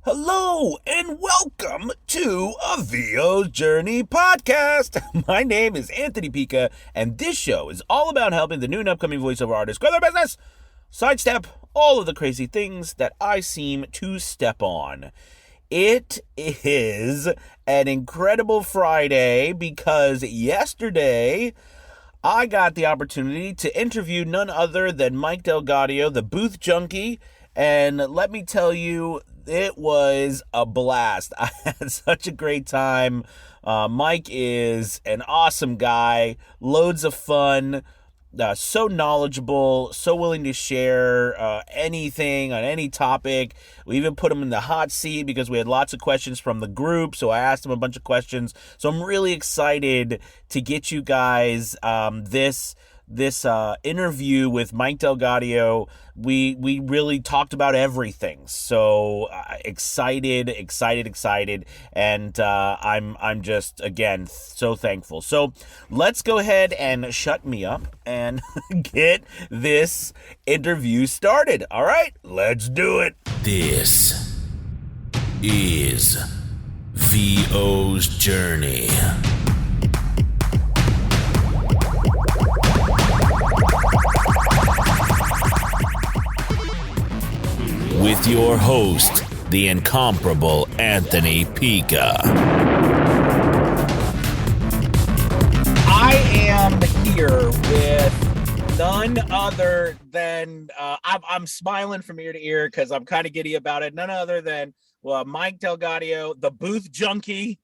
Hello and welcome to a VO's Journey podcast. My name is Anthony Pica, and this show is all about helping the new and upcoming voiceover artists grow their business, sidestep all of the crazy things that I seem to step on. It is an incredible Friday because yesterday I got the opportunity to interview none other than Mike DelGaudio, the Booth Junkie, and let me tell you, it was a blast. I had such a great time. Mike is an awesome guy, loads of fun, so knowledgeable, so willing to share anything on any topic. We even put him in the hot seat because we had lots of questions from the group, so I asked him a bunch of questions. So I'm really excited to get you guys this interview with Mike DelGaudio. We really talked about everything. So excited, and I'm just again so thankful. So let's go ahead and shut me up and get this interview started. All right, let's do it. This is VO's Journey. With your host, the incomparable Anthony Pica. I am here with none other than, I'm smiling from ear to ear because I'm kind of giddy about it, none other than Mike DelGaudio, the Booth Junkie.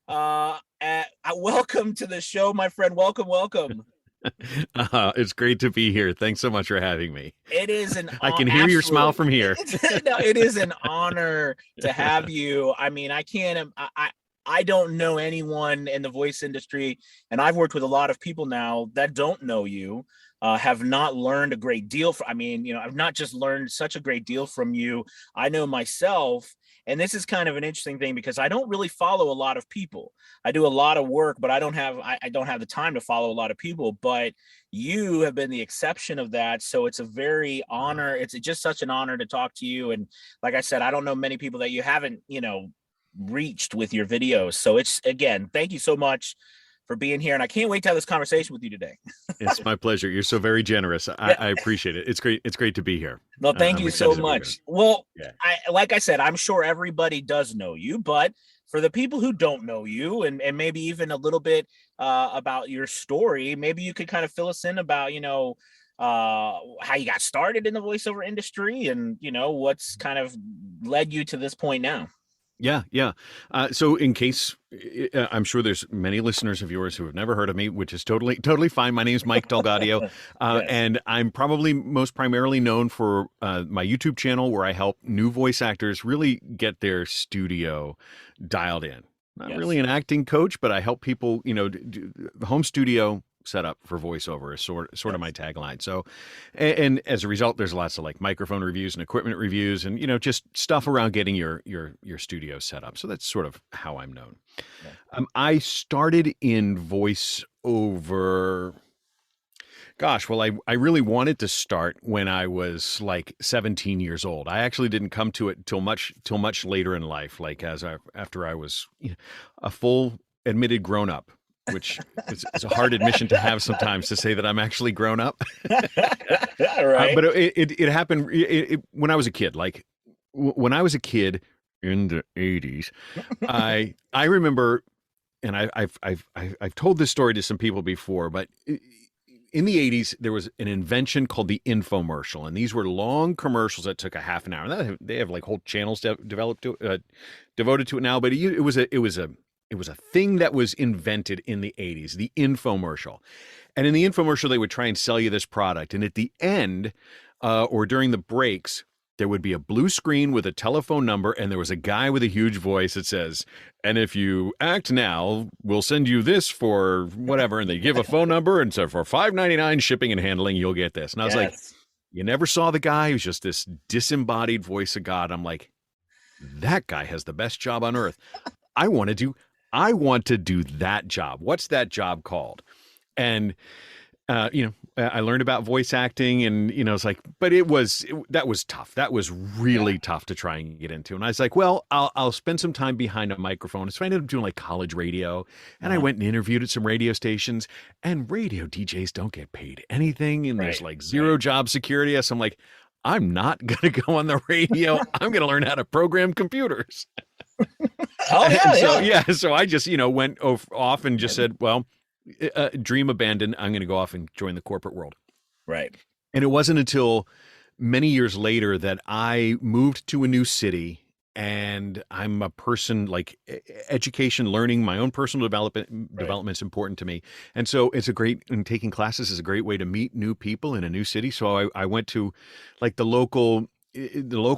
Welcome to the show, my friend. Welcome. It's great to be here. Thanks so much for having me. It is an I can hear your smile from here. No, it is an honor to have you. I mean, I don't know anyone in the voice industry, and I've worked with a lot of people now that don't know you, have not learned a great deal. I've not just learned such a great deal from you. I know myself. And this is kind of an interesting thing because I don't really follow a lot of people. I do a lot of work, but I don't have the time to follow a lot of people. But you have been the exception of that. So it's a very honor. It's just such an honor to talk to you. And like I said, I don't know many people that you haven't, reached with your videos. So it's, again, thank you so much for being here. And I can't wait to have this conversation with you today. It's my pleasure. You're so very generous. I appreciate it. It's great. It's great to be here. Well, thank you so much. Well, yeah. Like I said, I'm sure everybody does know you, but for the people who don't know you and maybe even a little bit about your story, maybe you could kind of fill us in about, how you got started in the voiceover industry and, what's kind of led you to this point now. Yeah. So in case, I'm sure there's many listeners of yours who have never heard of me, which is totally fine. My name is Mike DelGaudio, yes. And I'm probably most primarily known for my YouTube channel where I help new voice actors really get their studio dialed in. Not really an acting coach, but I help people, do home studio setup for voiceover is sort of my tagline. So, and as a result, there's lots of like microphone reviews and equipment reviews and, just stuff around getting your studio set up. So that's sort of how I'm known. Yeah. I started in voiceover. Gosh, well, I really wanted to start when I was like 17 years old. I actually didn't come to it till much later in life, like after I was a full admitted grown up. Which is a hard admission to have sometimes, to say that I'm actually grown up. Right. But it happened when I was a kid. Like when I was a kid in the 80s, I remember, and I've told this story to some people before, but in the 80s, there was an invention called the infomercial, and these were long commercials that took a half an hour. And they have like whole channels devoted to it now, but it was a thing that was invented in the 80s, the infomercial. And in the infomercial, they would try and sell you this product. And at the end, or during the breaks, there would be a blue screen with a telephone number, and there was a guy with a huge voice that says, and if you act now, we'll send you this for whatever. And they give a phone number, and so for $5.99 shipping and handling, you'll get this. And I was like, you never saw the guy? He was just this disembodied voice of God. I'm like, that guy has the best job on earth. I want to do that job. What's that job called? And I learned about voice acting, and it's like, but that was tough. That was really tough to try and get into. And I was like, well, I'll spend some time behind a microphone. So I ended up doing like college radio, and I went and interviewed at some radio stations. And radio DJs don't get paid anything, and there's like zero job security. So I'm like, I'm not gonna go on the radio. I'm gonna learn how to program computers. So I just went off and just said, well, dream abandoned. I'm going to go off and join the corporate world. Right. And it wasn't until many years later that I moved to a new city, and I'm a person like education, learning, my own personal development's important to me. And so and taking classes is a great way to meet new people in a new city. So I went to like the local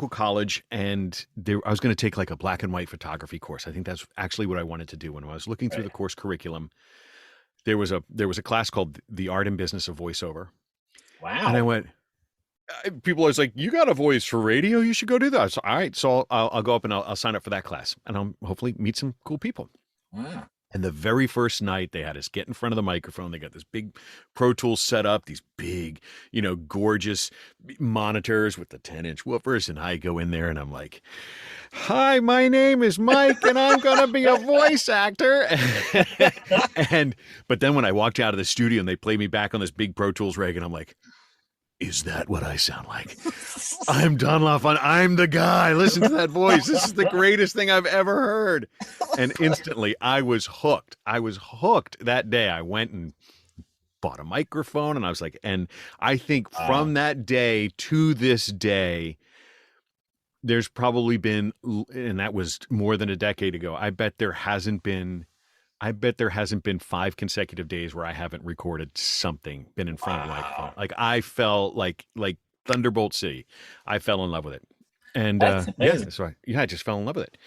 college, and I was going to take like a black and white photography course. I think that's actually what I wanted to do. When I was looking through the course curriculum, there was a class called The Art and Business of Voiceover. Wow. And I went, people are like, you got a voice for radio, you should go do that. So, all right. So I'll go up and I'll sign up for that class, and I'll hopefully meet some cool people. Wow. And the very first night they had us get in front of the microphone. They got this big Pro Tools set up, these big, gorgeous monitors with the 10-inch woofers. And I go in there and I'm like, hi, my name is Mike, and I'm going to be a voice actor. But then when I walked out of the studio and they played me back on this big Pro Tools rig, and I'm like, is that what I sound like? I'm Dunlop. I'm the guy. Listen to that voice. This is the greatest thing I've ever heard. And instantly I was hooked. I was hooked that day. I went and bought a microphone, and I was like, and I think from that day to this day, there's probably been, and that was more than a decade ago, I bet there hasn't been 5 consecutive days where I haven't recorded something, been in front of a microphone. Like I felt like Thunderbolt City. I fell in love with it. And I just fell in love with it.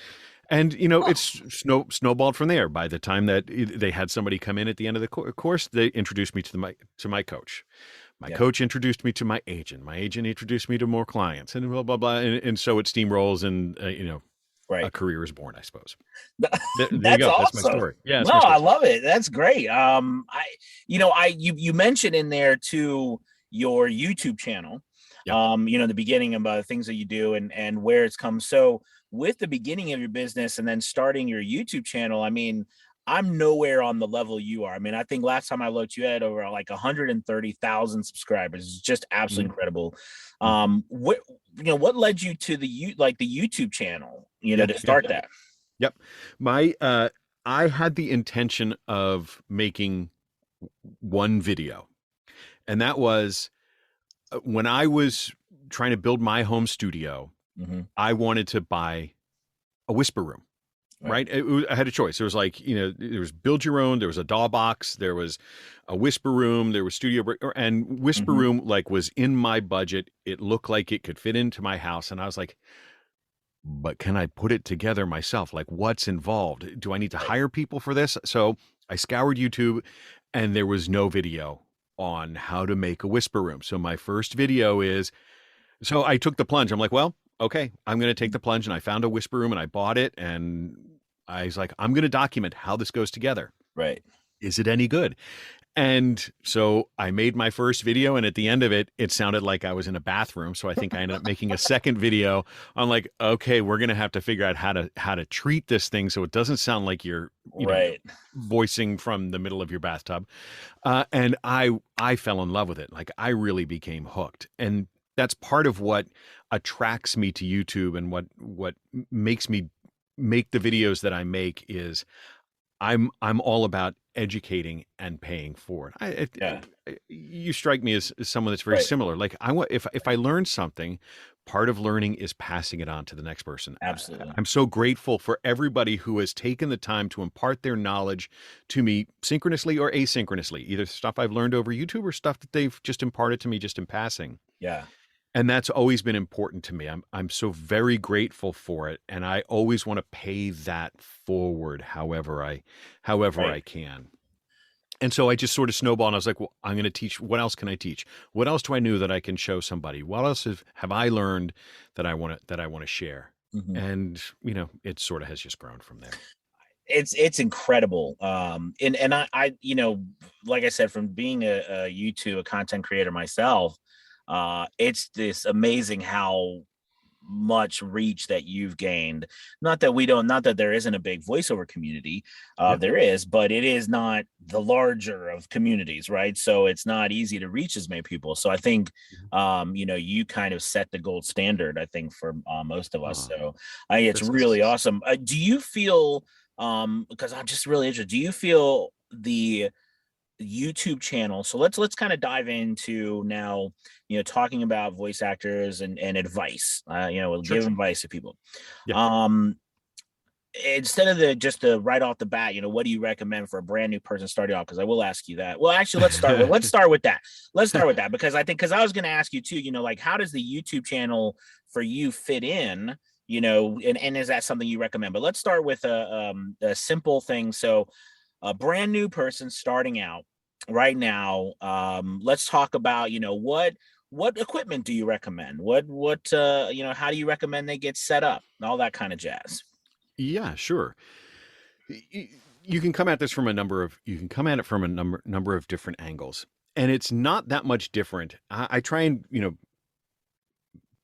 And it's snowballed from there. By the time that they had somebody come in at the end of the course, they introduced me to my coach. My coach introduced me to my agent. My agent introduced me to more clients, and blah blah blah. And so it steamrolls, and a career is born, I suppose. There you that's go. awesome. That's my story. Yeah. No, I love it. That's great. You mentioned in there too your YouTube channel. Yep. The beginning about the things that you do and where it's come. So with the beginning of your business and then starting your YouTube channel, I mean, I'm nowhere on the level you are. I mean, I think last time I looked, you had over like 130,000 subscribers. It's just absolutely incredible. What led you to the YouTube channel, to start that? Yep. I had the intention of making one video, and that was when I was trying to build my home studio. I wanted to buy a whisper room. Right. I had a choice. There was there was build your own, there was a DAW box, there was a whisper room, there was studio, and whisper room was in my budget. It looked like it could fit into my house. And I was like, but can I put it together myself? Like, what's involved? Do I need to hire people for this? So I scoured YouTube, and there was no video on how to make a whisper room. So my first video so I took the plunge. I'm like, well, okay, I'm going to take the plunge. And I found a whisper room, and I bought it, and I was like, I'm going to document how this goes together. Right. Is it any good? And so I made my first video, and at the end of it, it sounded like I was in a bathroom. So I think I ended up making a second video. I'm like, okay, we're going to have to figure out how to treat this thing so it doesn't sound like you're voicing from the middle of your bathtub. And I fell in love with it. Like, I really became hooked. And that's part of what attracts me to YouTube, and what makes me make the videos that I make is I'm all about educating and paying for it. You strike me as someone that's very similar. Like, if I learn something, part of learning is passing it on to the next person. Absolutely. I'm so grateful for everybody who has taken the time to impart their knowledge to me synchronously or asynchronously, either stuff I've learned over YouTube or stuff that they've just imparted to me just in passing. Yeah. And that's always been important to me. I'm so very grateful for it, and I always want to pay that forward however I can. And so I just sort of snowballed, and I was like, well, I'm going to teach. What else can I teach? What else do I know that I can show somebody? What else have I learned that I want to share? And it sort of has just grown from there. It's incredible. And I like I said, from being a YouTube, a content creator myself, it's this amazing how much reach that you've gained. Not that there isn't a big voiceover community. Yeah. There is, but it is not the larger of communities, right? So it's not easy to reach as many people. So I think you kind of set the gold standard, I think, for most of us. So I think it's really awesome. Do you feel, because I'm just really interested, do you feel the YouTube channel? So let's kind of dive into now, talking about voice actors and advice. We'll Sure. give advice to people. Yeah. Instead of the right off the bat, what do you recommend for a brand new person starting off? Because I will ask you that. Well, actually, let's start with that. Let's start with that, because I was going to ask you too. Like, how does the YouTube channel for you fit in? And is that something you recommend? But let's start with a simple thing. So, a brand new person starting out right now, let's talk about, what equipment do you recommend? How do you recommend they get set up? All that kind of jazz. Yeah, sure. You can come at this from a number of different angles, and it's not that much different. I try and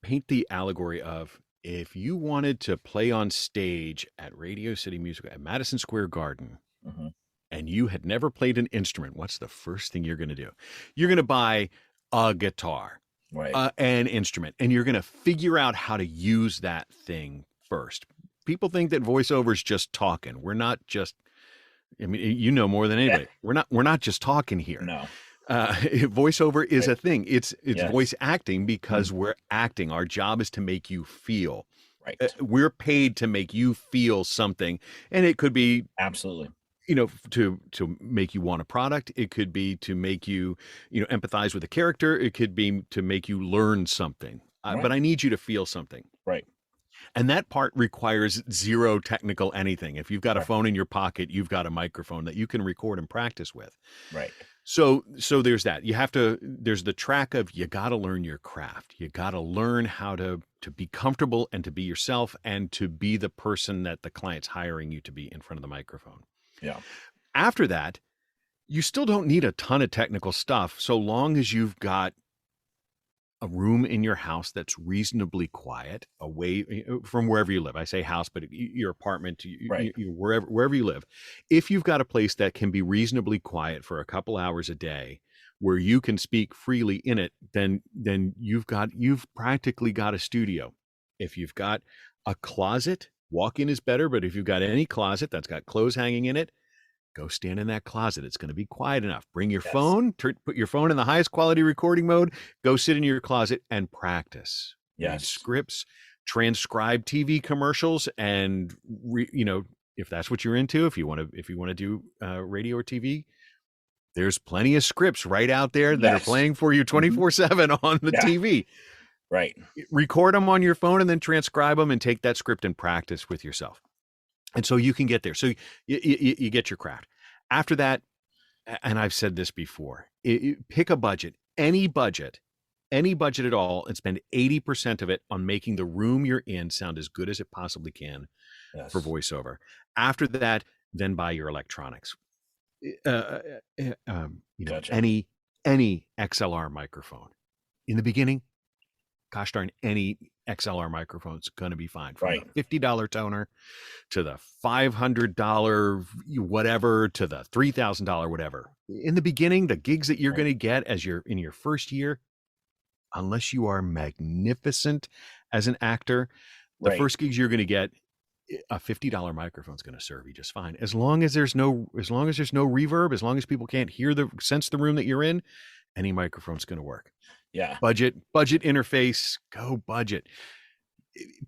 paint the allegory of, if you wanted to play on stage at Radio City Music at Madison Square Garden, Mm-hmm. and you had never played an instrument, what's the first thing you're going to do? You're going to buy a guitar, Right. An instrument, and you're going to figure out how to use that thing first. People think that voiceover is just talking. We're not just, I mean, more than anybody. Yeah. We're not just talking here. No. Voiceover is a thing. It's Yes. voice acting, because we're acting. Our job is to make you feel. Right. We're paid to make you feel something, and it could be Absolutely. To make you want a product. It could be to make you, empathize with a character. It could be to make you learn something. Right. But I need you to feel something. Right. And that part requires zero technical anything. If you've got a phone in your pocket, you've got a microphone that you can record and practice with. Right. So there's that. There's the track of, you got to learn your craft. You got to learn how to be comfortable and to be yourself and to be the person that the client's hiring you to be in front of the microphone. Yeah. After that, you still don't need a ton of technical stuff, so long as you've got a room in your house that's reasonably quiet, away from wherever you live. I say house, but your apartment, Right. wherever you live. If you've got a place that can be reasonably quiet for a couple hours a day, where you can speak freely in it, then you've practically got a studio. If you've got a closet, walk-in is better, but if you've got any closet that's got clothes hanging in it, go stand in that closet. It's going to be quiet enough. Bring your phone, put your phone in the highest quality recording mode, go sit in your closet and practice. Yes. Read scripts, transcribe TV commercials, and if that's what you're into, if you want to do radio or TV, there's plenty of scripts right out there that are playing for you 24/7 on the TV. Right. Record them on your phone and then transcribe them and take that script and practice with yourself. And so you can get there. So you get your craft. After that, and I've said this before, pick a budget, any budget at all, and spend 80% of it on making the room you're in sound as good as it possibly can for voiceover. After that, then buy your electronics. Gotcha. Any XLR microphone. In the beginning, gosh darn, any XLR microphone's going to be fine. From the $50 toner to the $500 whatever to the $3,000 whatever. In the beginning, the gigs that you're going to get as you're in your first year, unless you are magnificent as an actor, the first gigs you're going to get, a $50 microphone is going to serve you just fine. As long as there's no reverb, as long as people can't sense the room that you're in, any microphone's going to work. Yeah. Budget interface, go budget.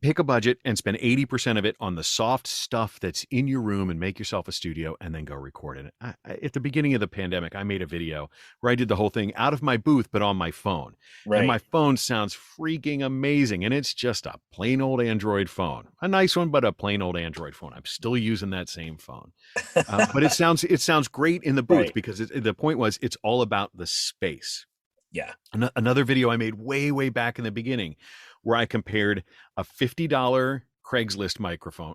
Pick a budget and spend 80% of it on the soft stuff that's in your room and make yourself a studio and then go record it. At the beginning of the pandemic, I made a video where I did the whole thing out of my booth, but on my phone. Right. And my phone sounds freaking amazing. And it's just a plain old Android phone. A nice one, but a plain old Android phone. I'm still using that same phone. But it sounds great in the booth because the point was it's all about the space. Yeah. Another video I made way back in the beginning where I compared a $50 Craigslist microphone,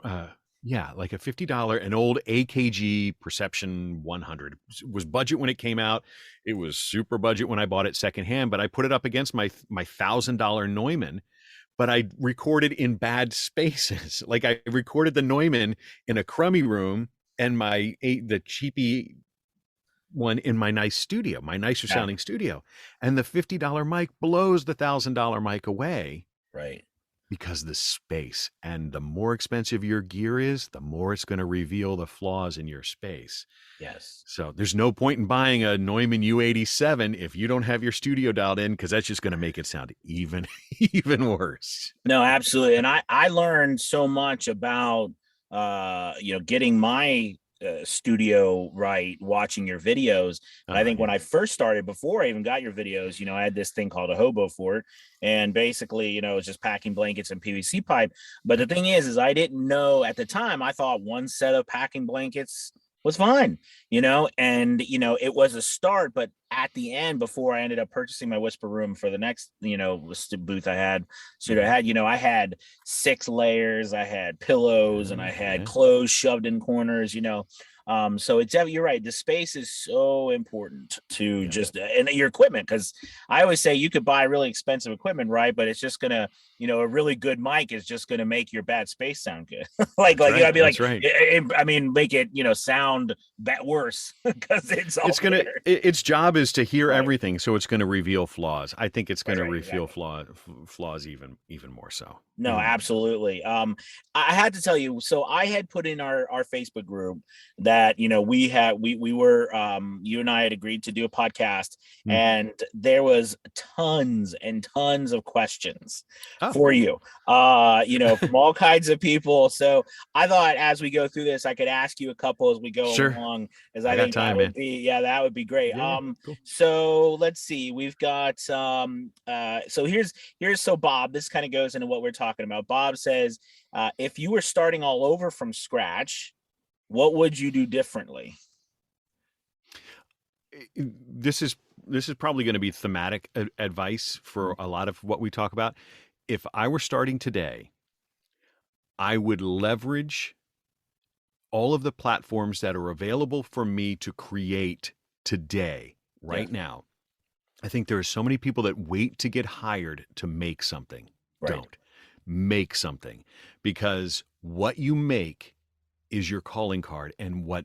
Yeah, like a $50, an old AKG Perception 100. It was budget when it came out. It was super budget when I bought it secondhand, but I put it up against my $1,000 Neumann, but I recorded in bad spaces. Like I recorded the Neumann in a crummy room and the cheapy one in my nice studio, my nicer sounding studio. And the $50 mic blows the $1,000 mic away. Right. Because the space, and the more expensive your gear is, the more it's going to reveal the flaws in your space. Yes. So there's no point in buying a Neumann U87 if you don't have your studio dialed in, because that's just going to make it sound even worse. No, absolutely. And I learned so much about getting my studio right, watching your videos. And I think when I first started, before I even got your videos, I had this thing called a hobo fort, and basically, it was just packing blankets and PVC pipe. But the thing is I didn't know at the time. I thought one set of packing blankets was fine, and it was a start. But at the end, before I ended up purchasing my whisper room for the next booth I had, I had 6 layers, I had pillows, and I had clothes shoved in corners, so it's, you're right, the space is so important to just and your equipment, because I always say you could buy really expensive equipment, right, but it's just gonna a really good mic is just gonna make your bad space sound good. I'd be like, I mean, make it sound worse, because it's gonna its job is to hear everything, so it's going to reveal flaws. I think it's going to reveal flaws even more so. No, absolutely. I had to tell you, so I had put in our Facebook group that we were you and I had agreed to do a podcast, and there was tons and tons of questions for you, from all kinds of people. So I thought as we go through this, I could ask you a couple as we go along, as I think that would be that would be great. Cool. So let's see, we've got so Bob, this kind of goes into what we're talking about. Bob says, if you were starting all over from scratch, what would you do differently? This is probably going to be thematic advice for a lot of what we talk about. If I were starting today, I would leverage all of the platforms that are available for me to create today, right now. I think there are so many people that wait to get hired to make something. Don't make something, because what you make is your calling card, and what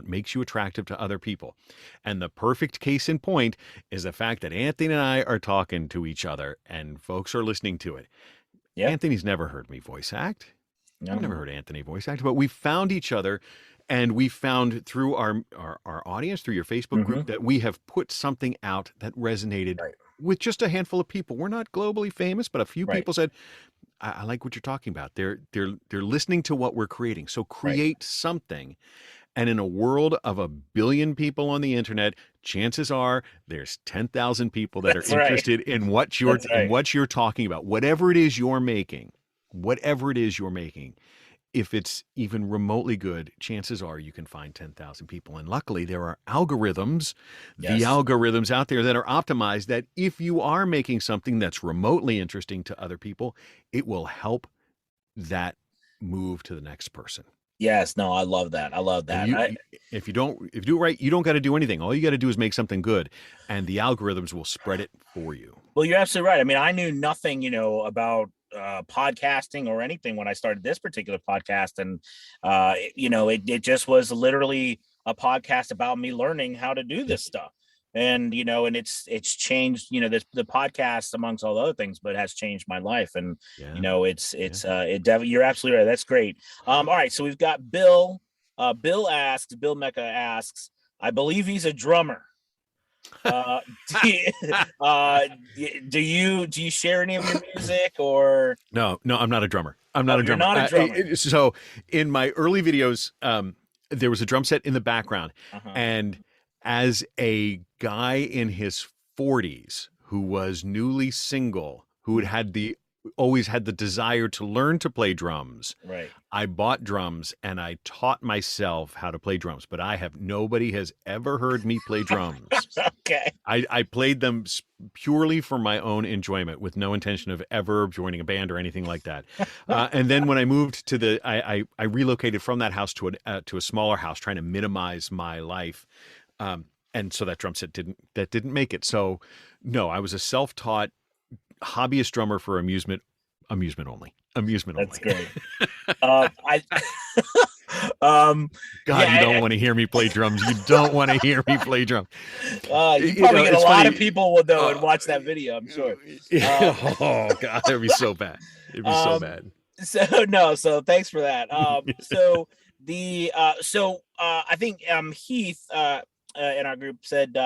makes you attractive to other people. And the perfect case in point is the fact that Anthony and I are talking to each other and folks are listening to it. Anthony's never heard me voice act. I've never heard Anthony voice act, but we found each other, and we found through our audience, through your Facebook group, that we have put something out that resonated with just a handful of people. We're not globally famous, but a few people said, I like what you're talking about. They're listening to what we're creating. So create something. And in a world of 1 billion people on the internet, chances are there's 10,000 people that are interested in what you're talking about. Whatever it is you're making, if it's even remotely good, chances are you can find 10,000 people. And luckily there are algorithms, the algorithms out there that are optimized, that if you are making something that's remotely interesting to other people, it will help that move to the next person. Yes. No, I love that. If you do it right, you don't got to do anything. All you got to do is make something good, and the algorithms will spread it for you. Well, you're absolutely right. I mean, I knew nothing, about podcasting or anything when I started this particular podcast, and it just was literally a podcast about me learning how to do this stuff. And and it's changed, the podcast, amongst all the other things, but it has changed my life. And you're absolutely right. That's great. All right, so we've got Bill. Bill Mecca asks, I believe he's a drummer. Do you share any of your music, or? No, I'm not a drummer. I'm not a drummer. You're not a drummer. So in my early videos, there was a drum set in the background, and as a guy in his 40s who was newly single, who had always had the desire to learn to play drums. Right. I bought drums and I taught myself how to play drums, but nobody has ever heard me play drums. Okay. I played them purely for my own enjoyment with no intention of ever joining a band or anything like that. And then when I moved to I relocated from that house to a smaller house, trying to minimize my life. And so that drum set didn't make it. So no, I was a self-taught hobbyist drummer for amusement only. That's great. God, you don't want to hear me play drums. You don't want to hear me play drums. You probably get a lot of people will know and watch that video, I'm sure. Oh God, it'd be so bad. It'd be so bad. So thanks for that. I think Heath in our group said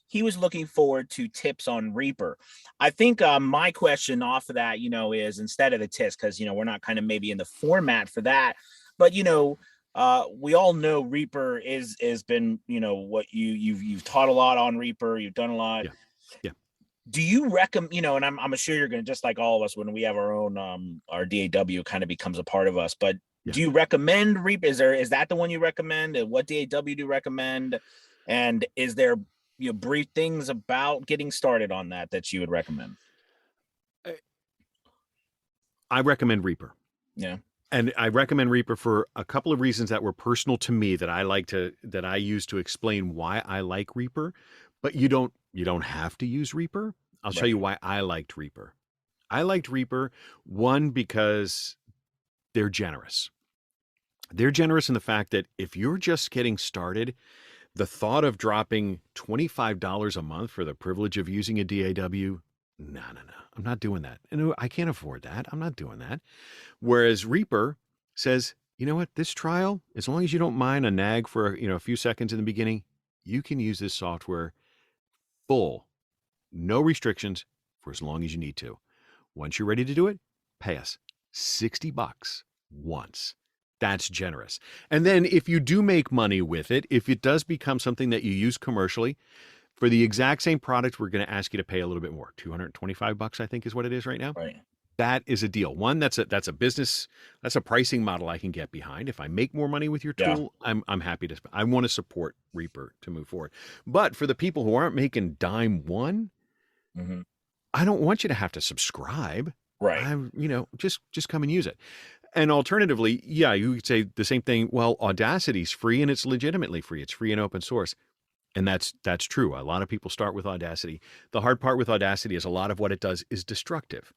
he was looking forward to tips on Reaper. I think my question off of that, is instead of the tips, because we're not kind of maybe in the format for that, but we all know Reaper has been what you've taught a lot on Reaper. You've done a lot. Yeah. Do you recommend, and I'm sure you're going to, just like all of us, when we have our own, our DAW kind of becomes a part of us, but do you recommend Reaper? Is that the one you recommend? And what DAW do you recommend? And is there brief things about getting started on that you would recommend? I recommend Reaper. Yeah. And I recommend Reaper for a couple of reasons that were personal to me that I use to explain why I like Reaper, but you don't have to use Reaper. I'll tell you why I liked Reaper. I liked Reaper, one, because they're generous. They're generous in the fact that if you're just getting started, the thought of dropping $25 a month for the privilege of using a DAW, no. I'm not doing that. And I can't afford that. I'm not doing that. Whereas Reaper says, you know what, this trial, as long as you don't mind a nag for a few seconds in the beginning, you can use this software full, no restrictions, for as long as you need to. Once you're ready to do it, pay us $60 once. That's generous. And then if you do make money with it, if it does become something that you use commercially, for the exact same product, we're going to ask you to pay a little bit more. $225, I think, is what it is right now. Right. That is a deal. One, that's a business, that's a pricing model I can get behind. If I make more money with your tool, I'm happy to. I want to support Reaper to move forward. But for the people who aren't making dime one, I don't want you to have to subscribe. Right. Just come and use it. And alternatively, you could say the same thing. Well, Audacity's free and it's legitimately free. It's free and open source. And that's true. A lot of people start with Audacity. The hard part with Audacity is a lot of what it does is destructive.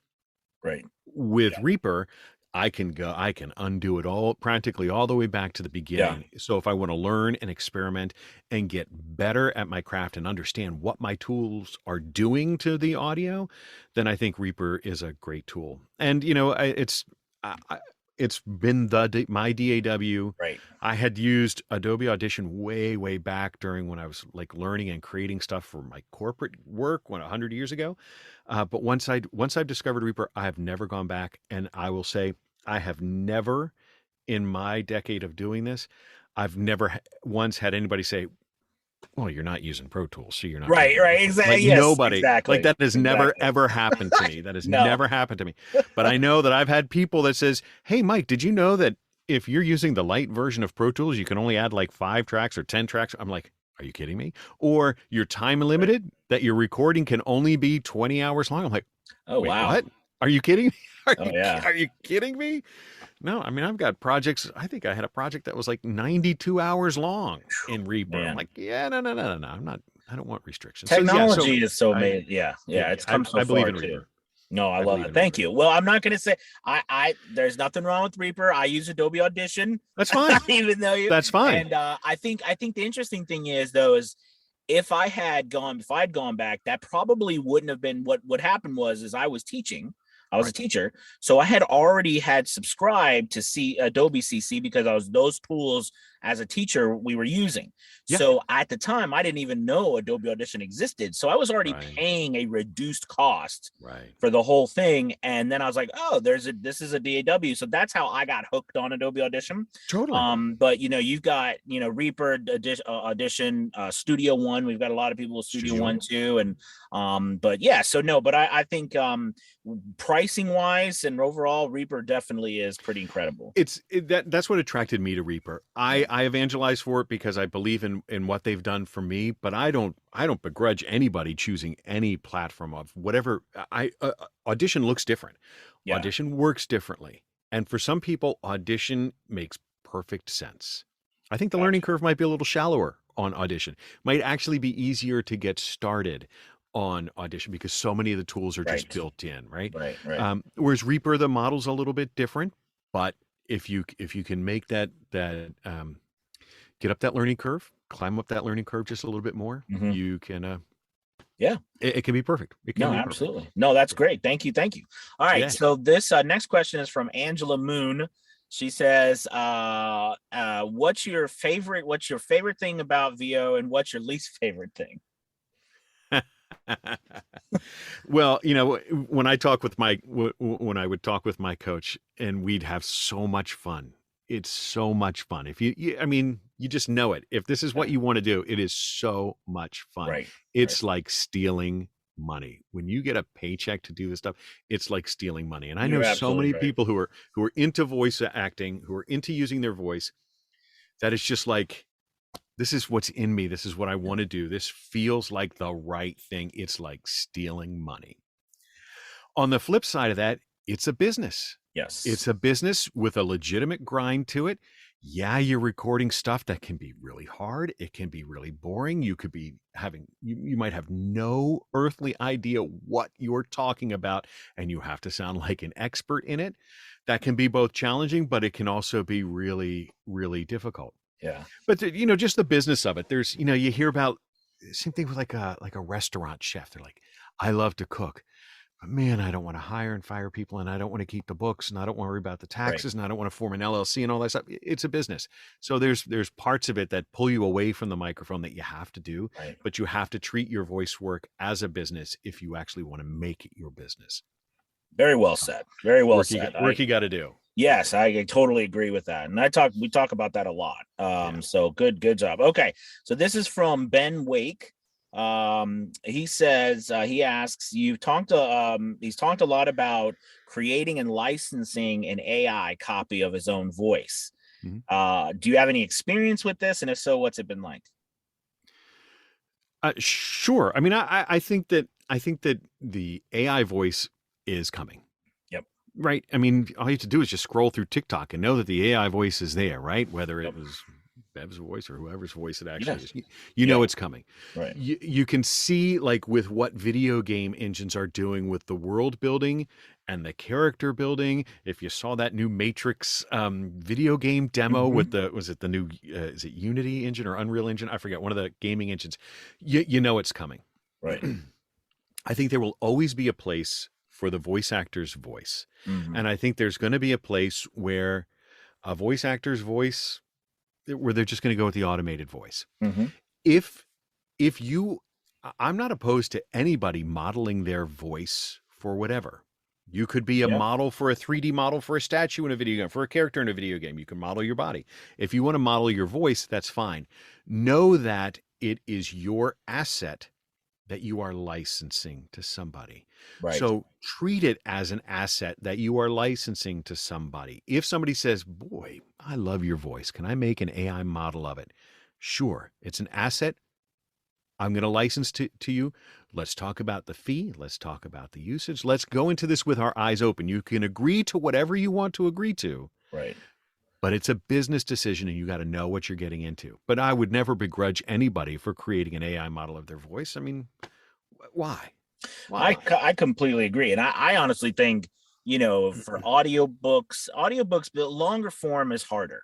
Right. With Reaper, I can undo it all, practically all the way back to the beginning. Yeah. So if I want to learn and experiment and get better at my craft and understand what my tools are doing to the audio, then I think Reaper is a great tool. And it's been my DAW. Right. I had used Adobe Audition way back during when I was like learning and creating stuff for my corporate work 100 years ago. But once I've discovered Reaper, I have never gone back. And I will say I have never, in my decade of doing this, I've never once had anybody say, well, you're not using Pro Tools, so you're not. Right, exactly. Like yes, nobody, exactly. like that has never, ever happened to me. That has never happened to me. But I know that I've had people that says, hey, Mike, did you know that if you're using the light version of Pro Tools, you can only add like 5 tracks or 10 tracks? I'm like, are you kidding me? Or you're time limited, that your recording can only be 20 hours long. I'm like, oh, wait, wow. What? Are you kidding me? Are you kidding me? No, I mean, I've got projects. I think I had a project that was like 92 hours long in Reaper. I'm like, no. I'm not, I don't want restrictions. Technology is so made. It's come so far too. No, I love it. Thank you. Well, I'm not going to say there's nothing wrong with Reaper. I use Adobe Audition. That's fine. Even though that's fine. And I think the interesting thing is though, is if I'd gone back, that probably wouldn't have been what happened was I was teaching. I was a teacher, so I had already subscribed to Adobe CC because I was those tools as a teacher we were using. Yeah. So at the time, I didn't even know Adobe Audition existed. So I was already paying a reduced cost for the whole thing. And then I was like, oh, this is a DAW. So that's how I got hooked on Adobe Audition. Totally. But you've got Reaper, Audition, Studio One. We've got a lot of people with Studio One too. And but I think price pricing wise and overall, Reaper definitely is pretty incredible. That's what attracted me to Reaper. I evangelize for it because I believe in what they've done for me, but I don't begrudge anybody choosing any platform of whatever. Audition looks different. Yeah. Audition works differently. And for some people, Audition makes perfect sense. I think the learning curve might be a little shallower on Audition. Might actually be easier to get started on Audition because so many of the tools are just built in, right? Right. Whereas Reaper, the model's a little bit different, but if you can make that get up that learning curve, climb up that learning curve just a little bit more, you can it can be perfect. It can be absolutely perfect. No, that's great. Thank you. All right, so this next question is from Angela Moon. She says, what's your favorite thing about VO and what's your least favorite thing? Well, when I would talk with my coach, and we'd have so much fun. It's so much fun. If you just know it. If this is what you want to do, it is so much fun. Right. It's like stealing money. When you get a paycheck to do this stuff, it's like stealing money. And I know so many people who are into voice acting, who are into using their voice, that it's just like, this is what's in me. This is what I want to do. This feels like the right thing. It's like stealing money. On the flip side of that, it's a business. Yes. It's a business with a legitimate grind to it. Yeah, you're recording stuff that can be really hard. It can be really boring. You could be you might have no earthly idea what you're talking about, and you have to sound like an expert in it. That can be both challenging, but it can also be really, really difficult. Yeah. But just the business of it. There's, you hear about same thing with like a restaurant chef. They're like, I love to cook, but man, I don't want to hire and fire people, and I don't want to keep the books, and I don't want to worry about the taxes, and I don't want to form an LLC and all that stuff. It's a business. So there's parts of it that pull you away from the microphone that you have to do, but you have to treat your voice work as a business if you actually want to make it your business. Very well said. Very well said. Work you got to do. Yes, I totally agree with that. And we talk about that a lot. So good job. Okay. So this is from Ben Wake. He says, he asks, he's talked a lot about creating and licensing an AI copy of his own voice. Mm-hmm. Do you have any experience with this? And if so, what's it been like? Sure. I mean, I think that the AI voice is coming. Right. I mean, all you have to do is just scroll through TikTok and know that the AI voice is there, right? Whether it was Bev's voice or whoever's voice it actually is, you know it's coming. Right. You can see, like, with what video game engines are doing with the world building and the character building. If you saw that new Matrix video game demo with the new is it Unity engine or Unreal Engine? I forget, one of the gaming engines. You know it's coming. Right. I think there will always be a place for the voice actor's voice. Mm-hmm. And I think there's going to be a place where a voice actor's voice, where they're just going to go with the automated voice. Mm-hmm. If I'm not opposed to anybody modeling their voice for whatever. You could be a model for a 3D model for a statue in a video game, for a character in a video game. You can model your body. If you want to model your voice, that's fine. Know that it is your asset that you are licensing to somebody. Right. So treat it as an asset that you are licensing to somebody. If somebody says, boy, I love your voice, can I make an AI model of it? Sure, it's an asset. I'm going to license to you. Let's talk about the fee. Let's talk about the usage. Let's go into this with our eyes open. You can agree to whatever you want to agree to. Right. But it's a business decision, and you got to know what you're getting into. But I would never begrudge anybody for creating an AI model of their voice. I mean, why? I completely agree. And I honestly think, for audiobooks, the longer form is harder.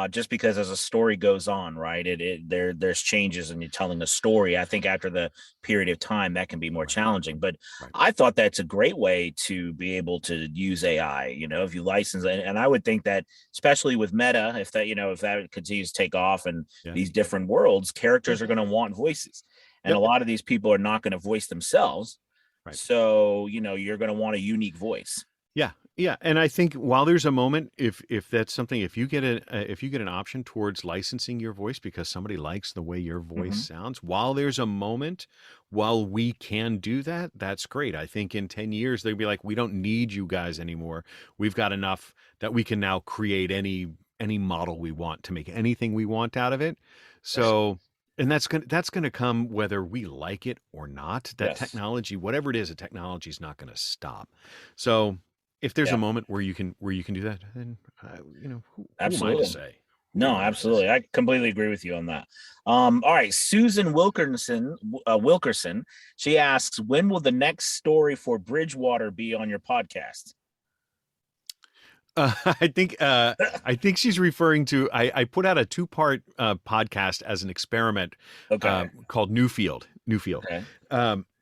Just because as a story goes on, right, there's changes and you're telling a story. I think after the period of time that can be more challenging, but I thought that's a great way to be able to use AI, if you license it. And I would think that especially with Meta, if that continues to take off and these different worlds, characters are going to want voices, and a lot of these people are not going to voice themselves. Right. So, you're going to want a unique voice. Yeah. Yeah, and I think while there's a moment, if that's something, if you get an option towards licensing your voice because somebody likes the way your voice sounds, while there's a moment, while we can do that, that's great. I think in 10 years they'd be like, we don't need you guys anymore. We've got enough that we can now create any model we want to make anything we want out of it. So. And that's gonna come whether we like it or not. That technology, whatever it is, the technology is not going to stop. So if there's a moment where you can do that, then who am I to say? No, absolutely. I completely agree with you on that. All right, Susan Wilkerson, she asks, when will the next story for Bridgewater be on your podcast? I think she's referring to. I put out a 2-part podcast as an experiment called Newfield. Okay.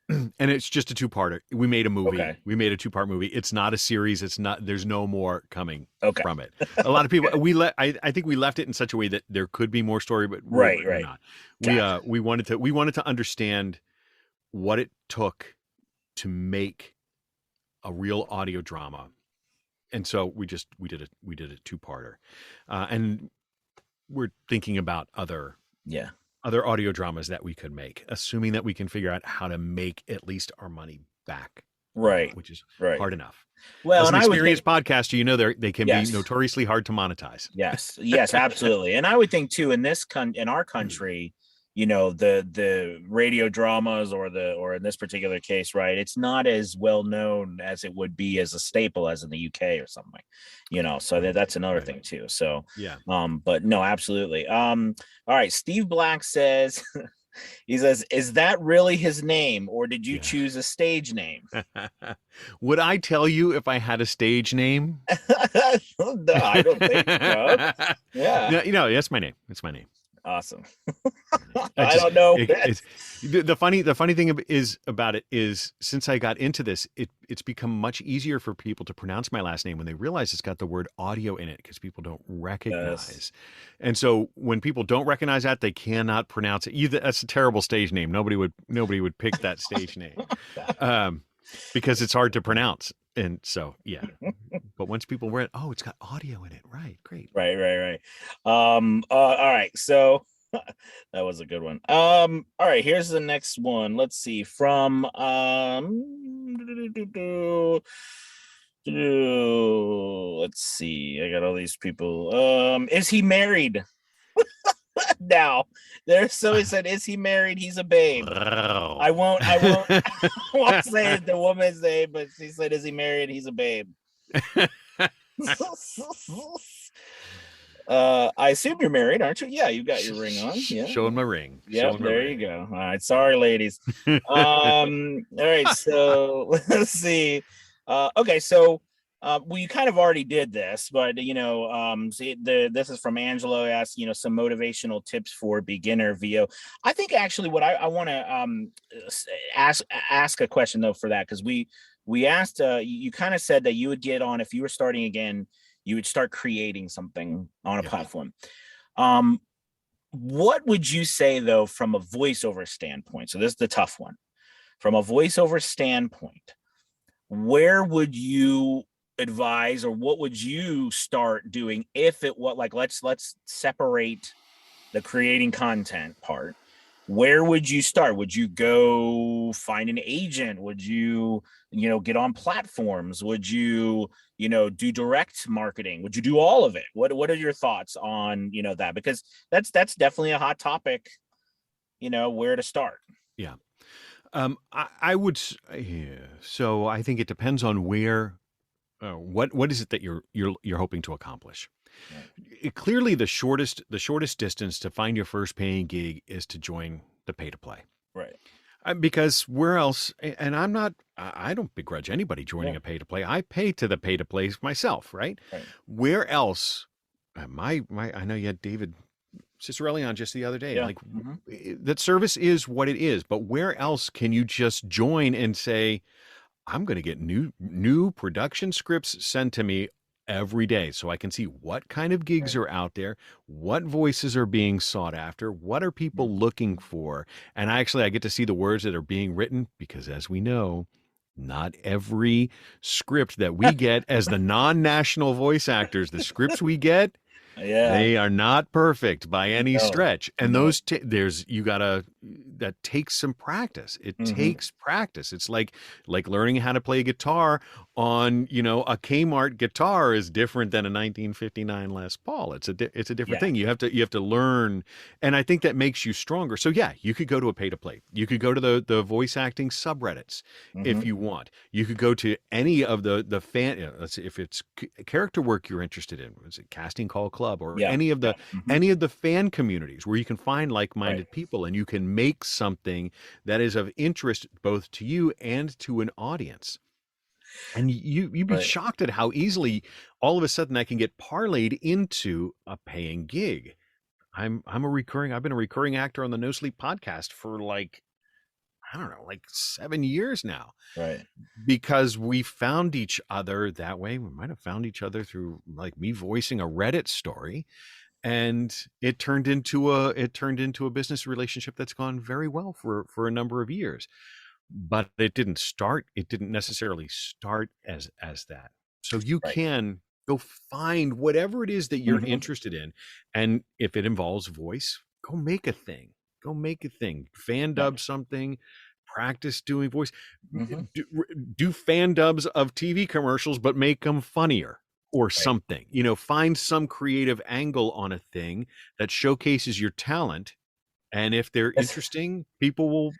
And it's just a 2-parter. We made a movie. Okay. We made a 2-part movie. It's not a series. It's not. There's no more coming from it. A lot of people. I think we left it in such a way that there could be more story, but we're not. Gotcha. We wanted to understand what it took to make a real audio drama. And so we did a 2-parter, and we're thinking about other audio dramas that we could make, assuming that we can figure out how to make at least our money back, which is hard enough. Well, as an experienced podcaster, they can be notoriously hard to monetize. Yes, absolutely. And I would think too, in our country, the radio dramas or in this particular case, right, it's not as well known as it would be as a staple as in the UK or something, so that's another thing too. So but no, absolutely. All right, Steve Black says he says, is that really his name, or did you choose a stage name? Would I tell you if I had a stage name? No, I don't think so. Yeah. That's my name. It's my name. Awesome. I don't know. The funny thing about it is, since I got into this, it's become much easier for people to pronounce my last name when they realize it's got the word audio in it, because people don't recognize. And so when people don't recognize that, they cannot pronounce it. That's a terrible stage name. Nobody would pick that stage name because it's hard to pronounce. And so, but once people read, it's got audio in it. Right. Great. Right. All right. So that was a good one. All right. Here's the next one. Let's see. From, let's see. I got all these people. Is he married? Now, there's somebody said, is he married? He's a babe. I won't say the woman's name, but she said, is he married? He's a babe. I assume you're married, aren't you? Yeah, you got your ring on. Yeah. Showing my ring. Yeah, there you go. All right. Sorry, ladies. All right, so let's see. Okay, so you kind of already did this, but this is from Angelo. Asks, some motivational tips for beginner VO. I think actually what I want to ask a question though for that, because we asked. You kind of said that you would get on, if you were starting again, you would start creating something on a platform. What would you say though from a voiceover standpoint? So this is the tough one. From a voiceover standpoint, where would you advise, or what would you start doing if it was like, let's separate the creating content part? Where would you start? Would you go find an agent? Would you get on platforms? Would you do direct marketing? Would you do all of it? What are your thoughts on that? Because that's definitely a hot topic, where to start. Yeah. I would. So I think it depends on where. What is it that you're hoping to accomplish? Right. Clearly, the shortest distance to find your first paying gig is to join the pay to play. Right. Because where else? And I don't begrudge anybody joining a pay to play. I pay to the pay to plays myself. Right. Where else? I know you had David Cicerelli on just the other day. Like that service is what it is. But where else can you just join and say, I'm going to get new production scripts sent to me every day, so I can see what kind of gigs are out there, what voices are being sought after, what are people looking for, and I get to see the words that are being written, because as we know, not every script that we get as the non-national voice actors, the scripts we get, they are not perfect by any stretch. And those that takes some practice. It takes practice. It's like learning how to play guitar on, a Kmart guitar is different than a 1959 Les Paul. It's a different thing. You have to learn, and I think that makes you stronger. So yeah, you could go to a pay-to-play. You could go to the voice acting subreddits if you want. You could go to any of the fan. Let's see, if it's character work you're interested in, is it Casting Call Club or any of the fan communities where you can find like-minded people and you can make something that is of interest both to you and to an audience. And you'd be shocked at how easily all of a sudden that can get parlayed into a paying gig. I've been a recurring actor on the No Sleep podcast for like 7 years now. Right. Because we found each other that way. We might have found each other through like me voicing a Reddit story, and it turned into a business relationship that's gone very well for a number of years. But it didn't necessarily start as that. So you can go find whatever it is that you're interested in. And if it involves voice, go make a thing. Fan dub something, practice doing voice, do fan dubs of TV commercials, but make them funnier or something, find some creative angle on a thing that showcases your talent. And if they're interesting, people will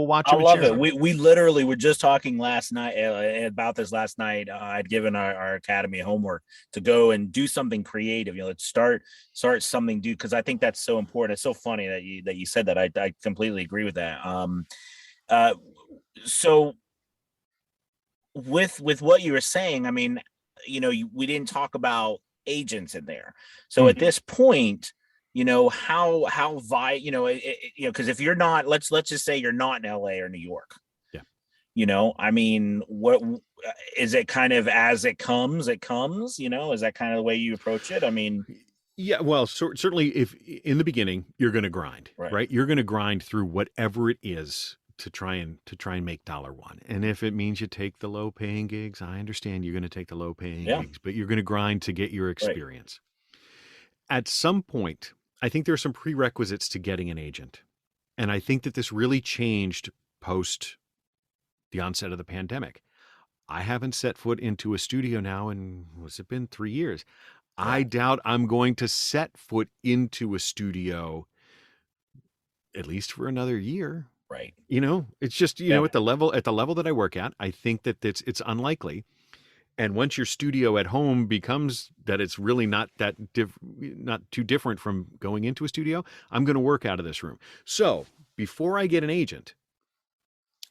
watch them. I love it. We literally were just talking last night about this last night. I'd given our academy homework to go and do something creative. Let's start something, because I think that's so important. It's so funny that you said that. I completely agree with that. So with what you were saying, I mean, we didn't talk about agents in there. So at this point, because if you're not, let's just say you're not in LA or New York. Yeah. I mean, what is it kind of as it comes, is that kind of the way you approach it? I mean, yeah, well, certainly if in the beginning you're going to grind, right? You're going to grind through whatever it is to try and make $1. And if it means you take the low paying gigs, I understand you're going to take the low paying gigs, but you're going to grind to get your experience. At some point, I think there are some prerequisites to getting an agent. And I think that this really changed post the onset of the pandemic. I haven't set foot into a studio now in, what's it been, 3 years. Yeah. I doubt I'm going to set foot into a studio at least for another year. Right. It's just, at the level that I work at, I think that it's unlikely. And once your studio at home becomes that it's really not too different from going into a studio, I'm going to work out of this room. So before I get an agent,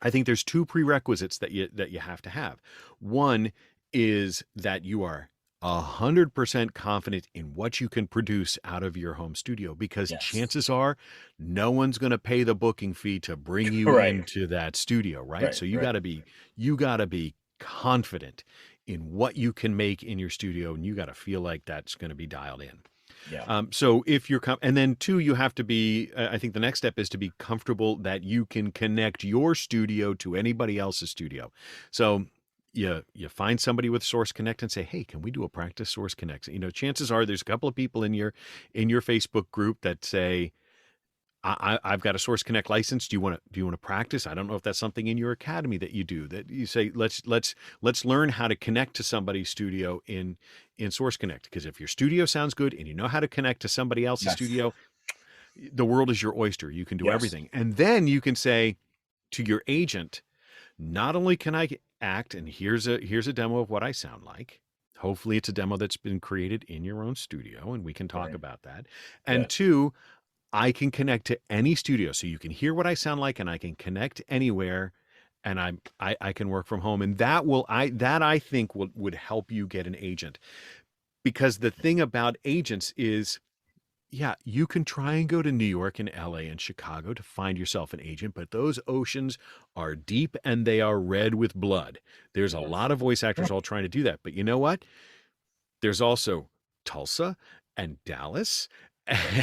I think there's 2 prerequisites that you have to have. One is that you are 100% confident in what you can produce out of your home studio, because chances are no one's going to pay the booking fee to bring you into that studio, right? So you got to be confident in what you can make in your studio, and you got to feel like that's going to be dialed in. Yeah. So if you're, and then 2, you have to be, I think the next step is to be comfortable that you can connect your studio to anybody else's studio. So you find somebody with Source Connect and say, hey, can we do a practice Source Connect? Chances are there's a couple of people in your Facebook group that say, I've got a Source Connect license. Do you want to practice? I don't know if that's something in your academy that you do, that you say, let's learn how to connect to somebody's studio in Source Connect. Because if your studio sounds good and you know how to connect to somebody else's studio, the world is your oyster. You can do everything. And then you can say to your agent, not only can I act, and here's a demo of what I sound like. Hopefully it's a demo that's been created in your own studio, and we can talk about that. And 2, I can connect to any studio, so you can hear what I sound like, and I can connect anywhere, and I can work from home. And I think would help you get an agent, because the thing about agents is, you can try and go to New York and LA and Chicago to find yourself an agent, but those oceans are deep and they are red with blood. There's a lot of voice actors all trying to do that. But you know what? There's also Tulsa and Dallas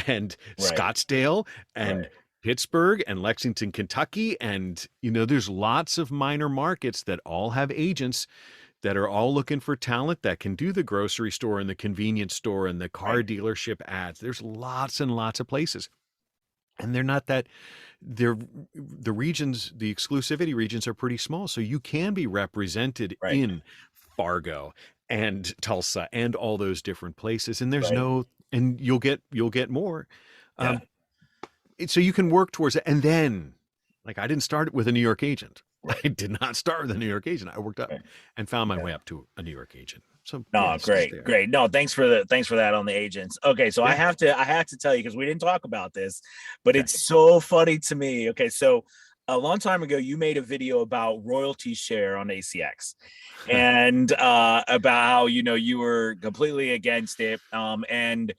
and Scottsdale and Pittsburgh and Lexington, Kentucky. And, there's lots of minor markets that all have agents that are all looking for talent that can do the grocery store and the convenience store and the car dealership ads. There's lots and lots of places. And the regions, the exclusivity regions are pretty small. So you can be represented in Fargo and Tulsa and all those different places. And there's and you'll get more. So you can work towards it. And then, I didn't start with a New York agent. I did not start with a New York agent. I worked up and found my way up to a New York agent. So great. No, thanks for that on the agents. Okay, so I have to tell you, because we didn't talk about this, but it's so funny to me. Okay, so a long time ago, you made a video about royalty share on ACX, and about how you were completely against it, and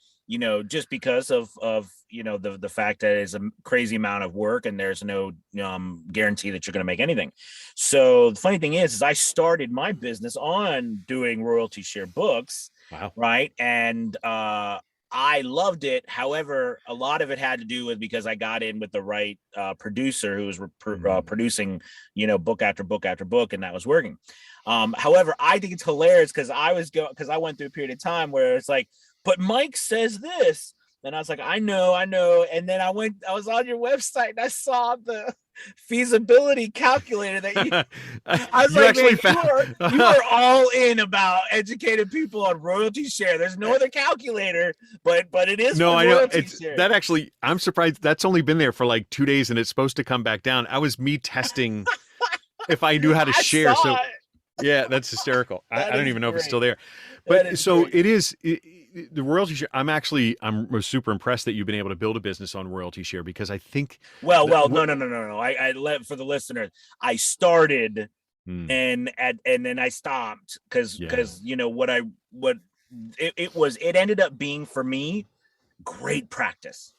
just because of the fact that it's a crazy amount of work and there's no guarantee that you're going to make anything. So the funny thing is I started my business on doing royalty share books. Wow. Right. And I loved it. However, a lot of it had to do with because I got in with the right producer who was producing, book after book after book, and that was working. However, I think it's hilarious because I went through a period of time where it's like, but Mike says this. And I was like, I know. And then I was on your website and I saw the feasibility calculator that I was like, you are all in about educated people on royalty share. There's no other calculator, but it is. No, I know. That actually, I'm surprised that's only been there for like 2 days and it's supposed to come back down. I was me testing if I knew how to share. So yeah, that's hysterical. I don't even know if it's still there. But so great. It is the royalty share. I'm super impressed that you've been able to build a business on royalty share, because I think. No. I let, for the listeners, I started and then I stopped because it ended up being for me great practice.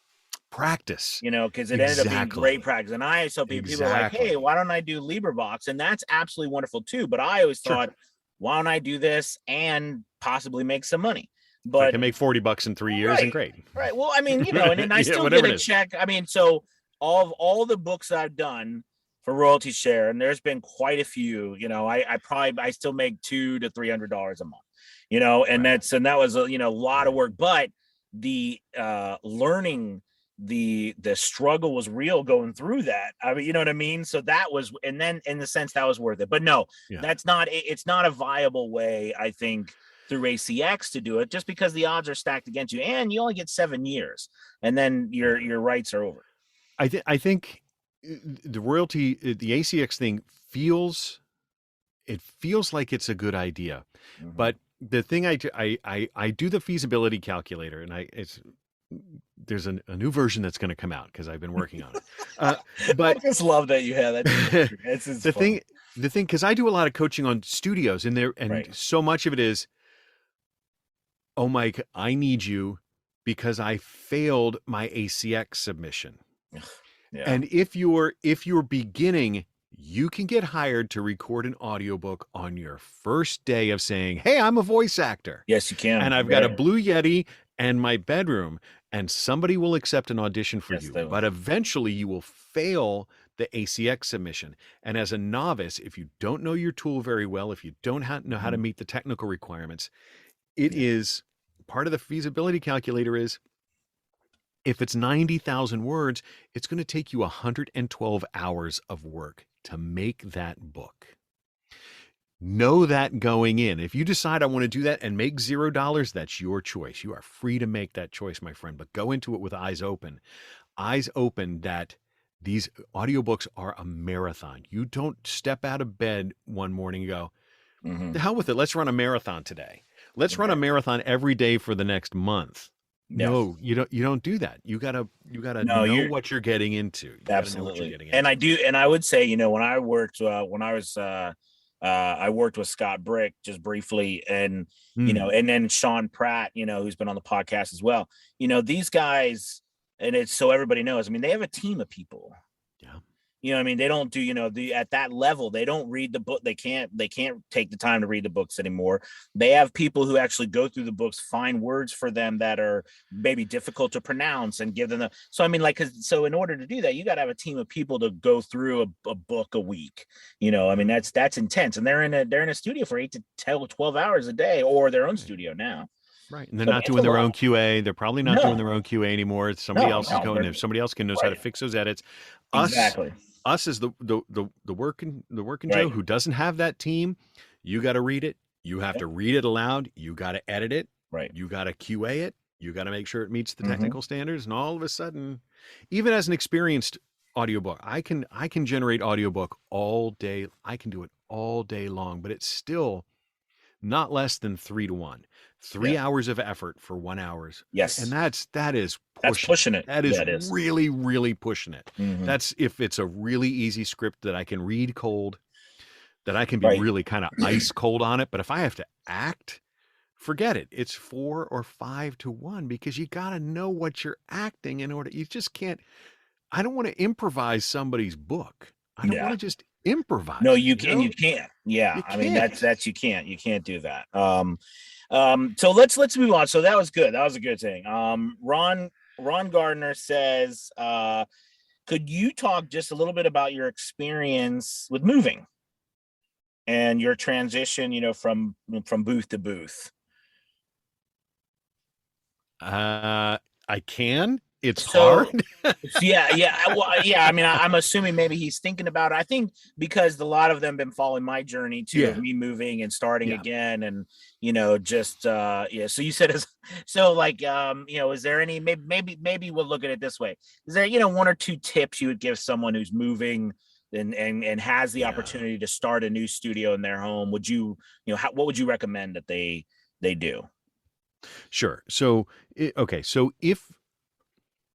Because it ended up being great practice. And I tell people are like, hey, why don't I do LibreVox? And that's absolutely wonderful too. But I always thought, why don't I do this and possibly make some money? But I can make $40 in 3 years and great. Right. Well, I mean, and then I still get a check. I mean, so all the books I've done for royalty share, and there's been quite a few, I still make $200 to $300 a month, and that was a lot of work, but the learning, the struggle was real going through that. I mean, you know what I mean? So that was, and then in the sense that was worth it, but no, it's not a viable way, I think, through ACX to do it, just because the odds are stacked against you and you only get 7 years and then your rights are over. I think the royalty, the ACX thing feels like it's a good idea, but the thing I do the feasibility calculator, and there's a new version that's going to come out because I've been working on it. But I just love that you have that. It's the thing, because I do a lot of coaching on studios in there, and so much of it is, oh, Mike, I need you because I failed my ACX submission. Yeah. And if you're beginning, you can get hired to record an audiobook on your first day of saying, hey, I'm a voice actor. Yes, you can. And I've got a Blue Yeti and my bedroom, and somebody will accept an audition for you. But eventually you will fail the ACX submission. And as a novice, if you don't know your tool very well, if you don't know how to meet the technical requirements, it is part of the feasibility calculator is, if it's 90,000 words, it's going to take you 112 hours of work to make that book. Know that going in. If you decide I want to do that and make $0, that's your choice. You are free to make that choice, my friend, but go into it with eyes open that these audiobooks are a marathon. You don't step out of bed one morning and go, the hell with it. Let's run a marathon today. Let's run a marathon every day for the next month. Yes. No, you don't do that. You gotta know what you're getting into. Absolutely. And I do, and I would say, when I worked, I worked with Scott Brick just briefly, and and then Sean Pratt, who's been on the podcast as well. These guys, and it's so everybody knows. I mean, they have a team of people. You know what I mean? They don't do, at that level, they don't read the book. They can't take the time to read the books anymore. They have people who actually go through the books, find words for them that are maybe difficult to pronounce, and give them so I mean, like, so in order to do that, you got to have a team of people to go through a book a week. I mean, that's intense. And they're in a studio for 8 to 12 hours a day, or their own studio now. Right. And they're not doing their own QA. They're probably not doing their own QA anymore. It's somebody else is going. If somebody else knows how to fix those edits. Exactly. Us as the working Joe who doesn't have that team, you got to read it. You have to read it aloud. You got to edit it. Right. You got to QA it. You got to make sure it meets the technical standards. And all of a sudden, even as an experienced audiobook, I can generate audiobook all day. I can do it all day long, but it's still not less than 3 to 1. 3 hours of effort for 1 hour. Yes. And that is pushing it. That is really, really pushing it. That's if it's a really easy script that I can read cold, that I can be really kind of ice cold on it. But if I have to act, forget it. It's 4 or 5 to 1, because you got to know what you're acting in order. You just can't. I don't want to improvise somebody's book. I don't want to just improvise. No, you can. You can't. Yeah. I mean, that's you can't. You can't do that. So let's move on. So that was good. That was a good thing. Ron Gardner says, could you talk just a little bit about your experience with moving and your transition, from booth to booth? I can. It's hard. Yeah. Well, yeah. I mean, I'm assuming maybe he's thinking about it. I think because a lot of them have been following my journey too, of me moving and starting again, and So you said, is there any maybe we'll look at it this way? Is there 1 or 2 tips you would give someone who's moving and has the opportunity to start a new studio in their home? Would you what would you recommend that they do? Sure. So so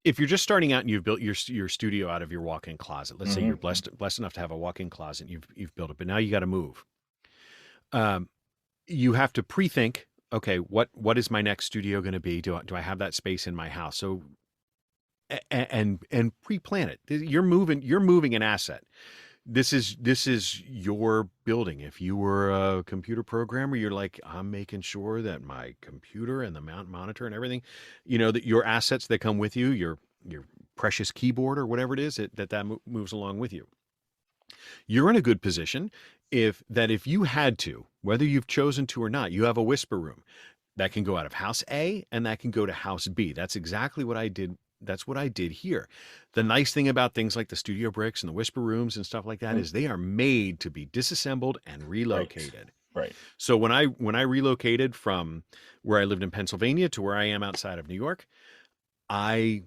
if you're just starting out and you've built your studio out of your walk-in closet, let's say you're blessed enough to have a walk-in closet, and you've built it, but now you got to move. You have to pre-think, okay, what is my next studio going to be? Do I have that space in my house? So, and pre-plan it. You're moving an asset. This is your building. If you were a computer programmer, you're like, I'm making sure that my computer and the monitor and everything, that your assets that come with you, your precious keyboard or whatever it is, that moves along with you. You're in a good position if you had to, whether you've chosen to or not, you have a whisper room that can go out of house A and that can go to house B. That's exactly what I did. That's what I did here. The nice thing about things like the studio bricks and the whisper rooms and stuff like that is they are made to be disassembled and relocated. Right. So when I relocated from where I lived in Pennsylvania to where I am outside of New York, I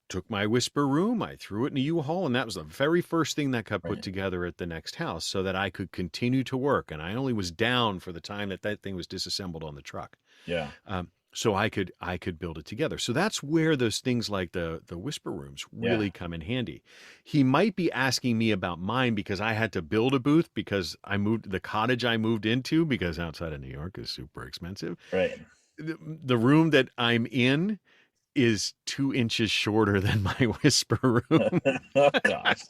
took my whisper room, I threw it in a U-Haul, and that was the very first thing that got put together at the next house so that I could continue to work. And I only was down for the time that thing was disassembled on the truck. Yeah. So I could build it together. So that's where those things like the whisper rooms really come in handy. He might be asking me about mine because I had to build a booth because the cottage I moved into, because outside of New York is super expensive. Right. The room that I'm in is 2 inches shorter than my whisper room. Oh gosh.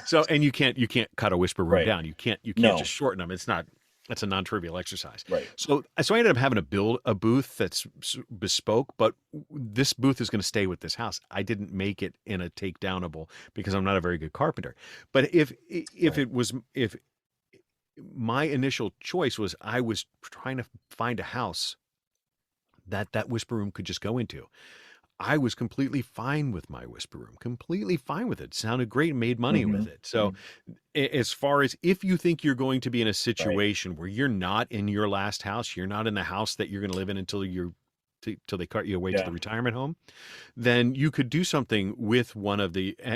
So, and you can't cut a whisper room down. You can't just shorten them. That's a non-trivial exercise. Right. So I ended up having to build a booth that's bespoke, but this booth is going to stay with this house. I didn't make it in a takedownable because I'm not a very good carpenter. But if my initial choice was, I was trying to find a house that whisper room could just go into, I was completely fine with my whisper room, completely fine with it. Sounded great, made money with it. So as far as if you think you're going to be in a situation where you're not in your last house, you're not in the house that you're going to live in until they cut you away to the retirement home, then you could do something with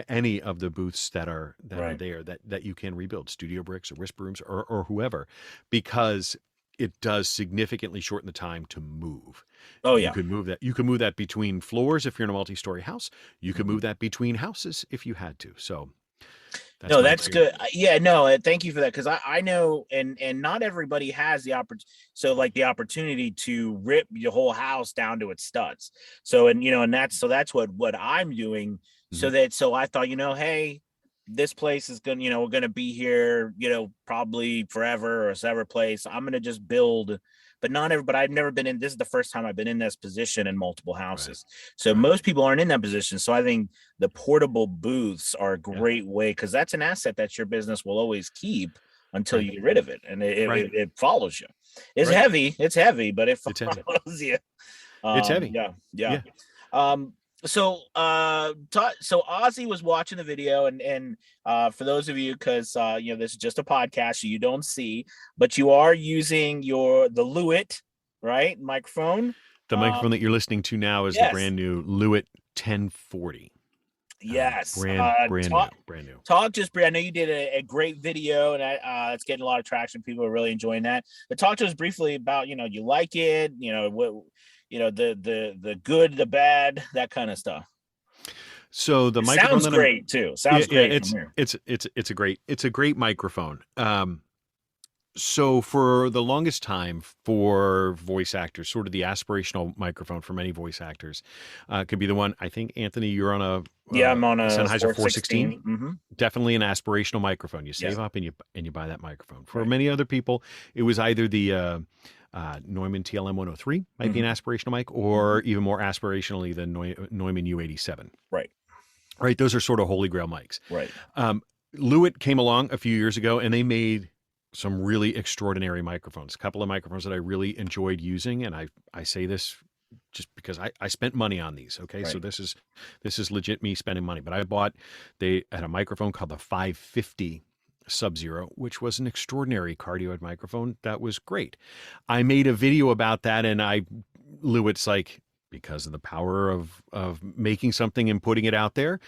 any of the booths that are there that you can rebuild, studio bricks or whisper rooms or whoever, because it does significantly shorten the time to move. Oh yeah. You could move that between floors if you're in a multi-story house. You could move that between houses if you had to. So that's good. Yeah, no, thank you for that. Cause I know, and not everybody has the opportunity to rip your whole house down to its studs. So, that's what I'm doing. So I thought, hey, this place is gonna, we're gonna be here, probably forever or sever place. I'm gonna just build, but not every. But I've never been in. This is the first time I've been in this position in multiple houses. Right. So most people aren't in that position. So I think the portable booths are a great way, because that's an asset that your business will always keep until you get rid of it, and it follows you. It's heavy. It's heavy, but it follows you. It's heavy. Yeah. So Ozzy was watching the video, and for those of you, because this is just a podcast, so you don't see, but you are using the Lewitt, right, microphone. The microphone that you're listening to now is the brand new Lewitt 1040. Yes, brand new. I know you did a great video, and it's getting a lot of traction. People are really enjoying that. But talk to us briefly about, you like it, what, the good, the bad, that kind of stuff. So the microphone sounds great too. Sounds great. It's a great microphone. So for the longest time, for voice actors, sort of the aspirational microphone for many voice actors could be the one. I think, Anthony, you're on a I'm on a Sennheiser 416. Mm-hmm. Definitely an aspirational microphone. You save up and you buy that microphone. For many other people, it was either the Neumann TLM 103 might be an aspirational mic, or even more aspirationally the Neumann U87. Right. Those are sort of holy grail mics. Right. Lewitt came along a few years ago, and they made some really extraordinary microphones. A couple of microphones that I really enjoyed using, and I say this just because I spent money on these. Okay, so this is legit me spending money. But they had a microphone called the 550 Sub-Zero, which was an extraordinary cardioid microphone that was great. I made a video about that, and Lewitt's like, because of the power of making something and putting it out there,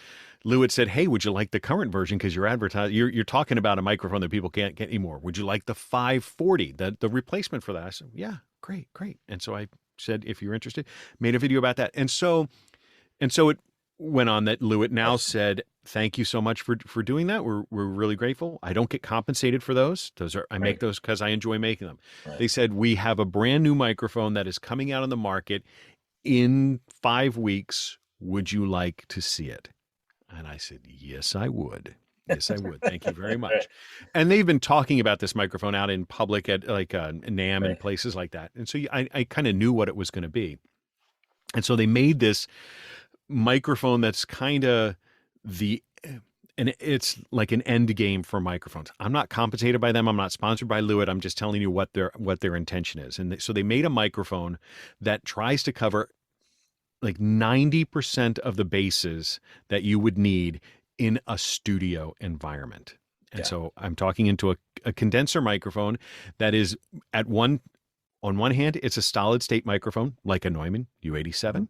Lewitt said, "Hey, would you like the current version? Because you're talking about a microphone that people can't get anymore. Would you like the 540, the replacement for that?" I said, "Yeah, great." And so I said, "If you're interested," made a video about that. And so it went on that Lewitt now said, "Thank you so much for doing that. We're really grateful. I don't get compensated for those. I make those because I enjoy making them." Right. They said, "We have a brand new microphone that is coming out on the market in 5 weeks. Would you like to see it?" And I said, "Yes, I would. Yes, I would. Thank you very much." And they've been talking about this microphone out in public at NAMM and places like that. And so I kind of knew what it was going to be. And so they made this microphone that's kind of and it's like an end game for microphones. I'm not compensated by them. I'm not sponsored by Lewitt. I'm just telling you what their intention is. And so they made a microphone that tries to cover like 90% of the bases that you would need in a studio environment. And so I'm talking into a condenser microphone that is on one hand, it's a solid state microphone like a Neumann U87,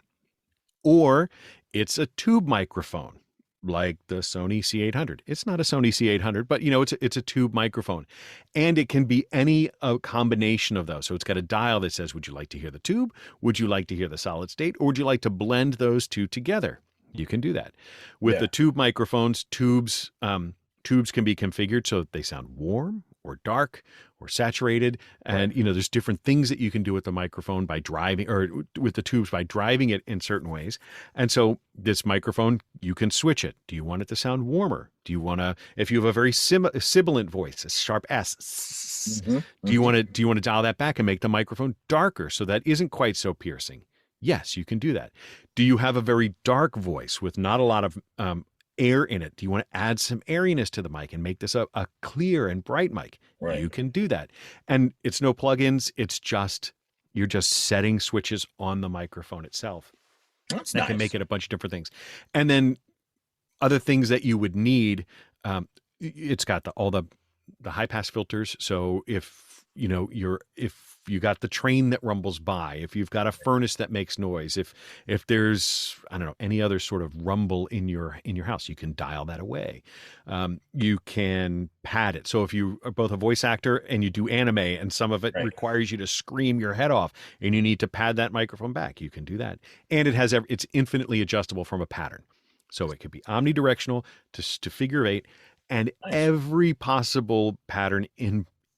or it's a tube microphone like the Sony C800. It's not a Sony C800, but it's a tube microphone, and it can be any combination of those. So it's got a dial that says, "Would you like to hear the tube? Would you like to hear the solid state? Or would you like to blend those two together?" You can do that. With the tube microphones, tubes can be configured so that they sound warm or dark or saturated. And, there's different things that you can do with the microphone by driving, or with the tubes by driving it in certain ways. And so this microphone, you can switch it. Do you want it to sound warmer? Do you want to, if you have a very sibilant voice, a sharp S, do you want to dial that back and make the microphone darker so that isn't quite so piercing? Yes, you can do that. Do you have a very dark voice with not a lot of air in it? Do you want to add some airiness to the mic and make this a clear and bright mic? Right. You can do that. And it's no plugins. It's just, you're just setting switches on the microphone itself. That's that nice. Can make it a bunch of different things. And then other things that you would need, it's got all the high pass filters. So if you got the train that rumbles by, if you've got a furnace that makes noise, if there's, I don't know, any other sort of rumble in your house, you can dial that away. You can pad it. So if you are both a voice actor and you do anime and some of it requires you to scream your head off and you need to pad that microphone back, you can do that. And it's infinitely adjustable from a pattern. So it could be omnidirectional to figure eight, and every possible pattern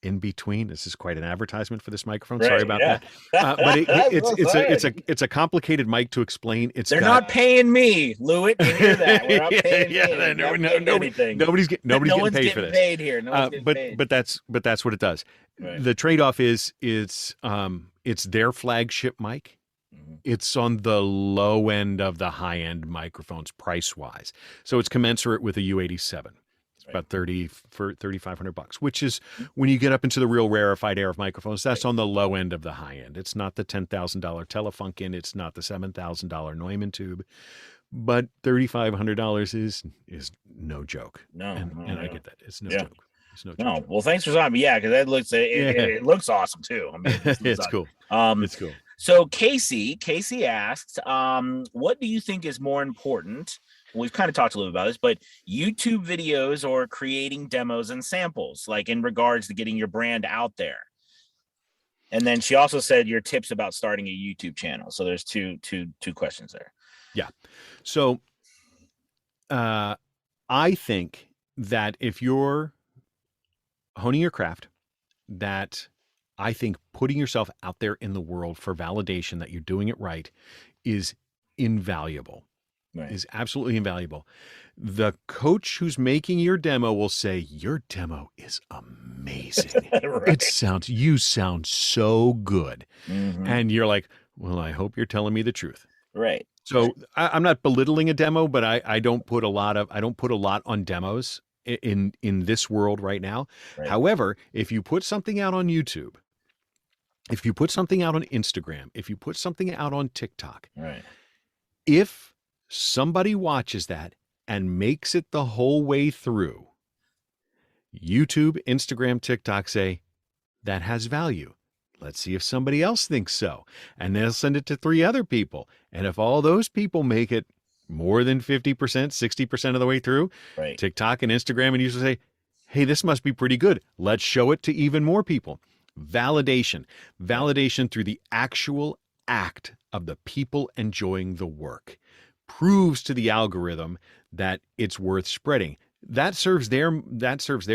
in between. This is quite an advertisement for this microphone. Right, Sorry about yeah. that. But it's a complicated mic to explain. They're not paying me, Lewitt. You hear that? We're not paying me. Nobody's getting paid for this. Paid here. No one's getting paid. But that's what it does. Right. The trade-off is it's their flagship mic. It's on the low end of the high-end microphones price-wise. So it's commensurate with a U87. It's about $3,500, which is when you get up into the real rarefied air of microphones, that's on the low end of the high end. It's not the $10,000 Telefunken. It's not the $7,000 Neumann tube. But $3,500 is no joke. No, and I get that. It's no joke. It's no joke. No, well, thanks for telling me. Yeah, because it looks awesome too. I mean, it's cool. It's cool. So Casey asked, what do you think is more important? We've kind of talked a little bit about this, but YouTube videos or creating demos and samples, like in regards to getting your brand out there. And then she also said your tips about starting a YouTube channel. So there's two questions there. Yeah. So I think that if you're honing your craft, that I think putting yourself out there in the world for validation that you're doing it right is invaluable. Right. Is absolutely invaluable. The coach who's making your demo will say, your demo is amazing. Right. You sound so good. Mm-hmm. And you're like, well, I hope you're telling me the truth. Right. So I'm not belittling a demo, but I don't put a lot on demos in this world right now. Right. However, if you put something out on YouTube, if you put something out on Instagram, if you put something out on TikTok, right. If somebody watches that and makes it the whole way through, YouTube, Instagram, TikTok say, that has value. Let's see if somebody else thinks so. And they'll send it to 3 other people. And if all those people make it more than 50%, 60% of the way through, right. TikTok and Instagram and YouTube say, hey, this must be pretty good. Let's show it to even more people. Validation through the actual act of the people enjoying the work proves to the algorithm that it's worth spreading. That serves their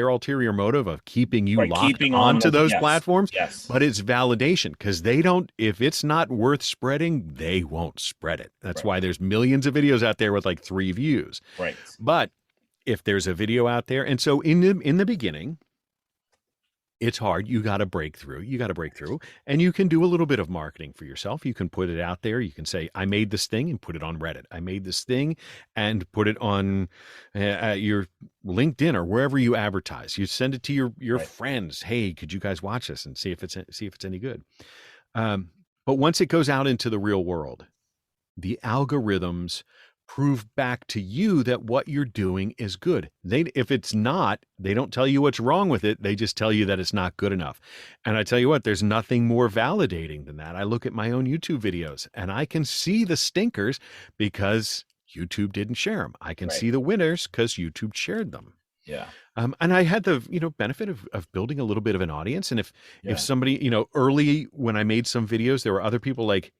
ulterior motive of keeping you locked onto those platforms. Yes. But it's validation because if it's not worth spreading, they won't spread it. That's why there's millions of videos out there with like 3 views. Right. But if there's a video out there, and so in the beginning, it's hard. You got to break through. And you can do a little bit of marketing for yourself. You can put it out there. You can say, I made this thing and put it on Reddit. I made this thing and put it on your LinkedIn or wherever you advertise. You send it to your friends. Hey, could you guys watch this and see if it's any good? But once it goes out into the real world, the algorithms prove back to you that what you're doing is good. If it's not, they don't tell you what's wrong with it. They just tell you that it's not good enough. And I tell you what, there's nothing more validating than that. I look at my own YouTube videos and I can see the stinkers because YouTube didn't share them. I can see the winners because YouTube shared them. Yeah. And I had the benefit of building a little bit of an audience. And if somebody, early when I made some videos, there were other people like,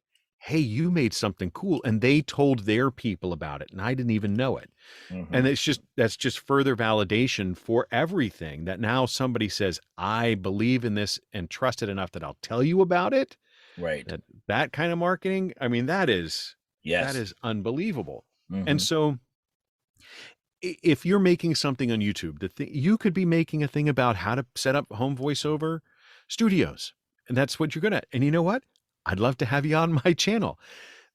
hey, you made something cool. And they told their people about it. And I didn't even know it. Mm-hmm. And that's just further validation for everything that now somebody says, I believe in this and trust it enough that I'll tell you about it. Right. That kind of marketing. I mean, that is unbelievable. Mm-hmm. And so if you're making something on YouTube, you could be making a thing about how to set up home voiceover studios. And that's what you're good at. And you know what? I'd love to have you on my channel.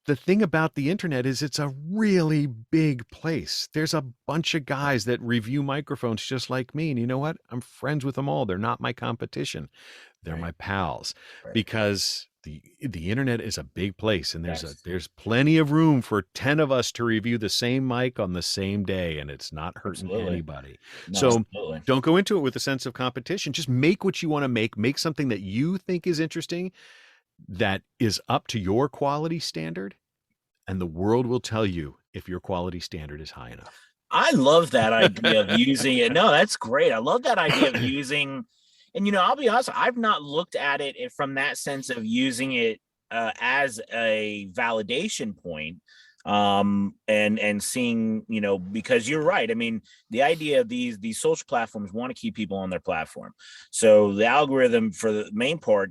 The thing about the internet is it's a really big place. There's a bunch of guys that review microphones just like me. And you know what? I'm friends with them all. They're not my competition. They're my pals because the internet is a big place and there's plenty of room for 10 of us to review the same mic on the same day. And it's not hurting anybody. No, so don't go into it with a sense of competition. Just make what you want to make something that you think is interesting, that is up to your quality standard, and the world will tell you if your quality standard is high enough. I love that idea of using it. No, that's great. I love that idea of using, and I'll be honest, I've not looked at it from that sense of using it as a validation point. and seeing, because you're right. I mean, the idea of these social platforms want to keep people on their platform. So the algorithm, for the main part,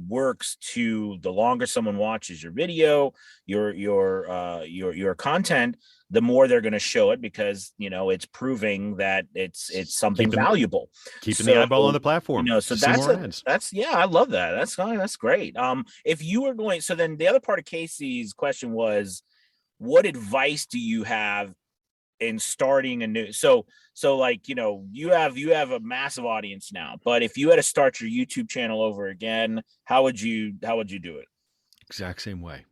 works to the longer someone watches your video, your content, the more they're going to show it, because it's proving that it's something valuable, keeping the eyeball on the platform. So that's yeah, I love that. That's great. If you were going, so then the other part of Casey's question was, what advice do you have in starting a new, so like, you have a massive audience now, but if you had to start your YouTube channel over again, how would you do it? Exact same way.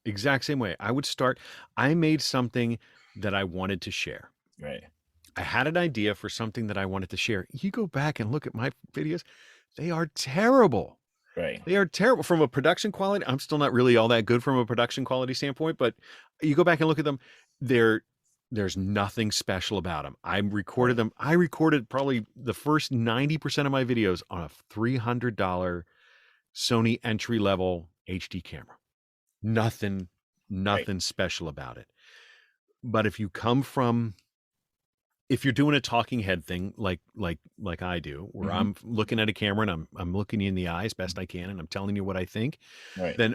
Exact same way. I made something that I wanted to share. Right. I had an idea for something that I wanted to share. You go back and look at my videos, they are terrible. Right. They are terrible from a production quality. I'm still not really all that good from a production quality standpoint, but you go back and look at them, there's nothing special about them. I recorded them. I recorded probably the first 90% of my videos on a $300 Sony entry-level HD camera. Nothing special about it. But if you're doing a talking head thing like I do, where I'm looking at a camera and I'm looking you in the eye as best I can and I'm telling you what I think, then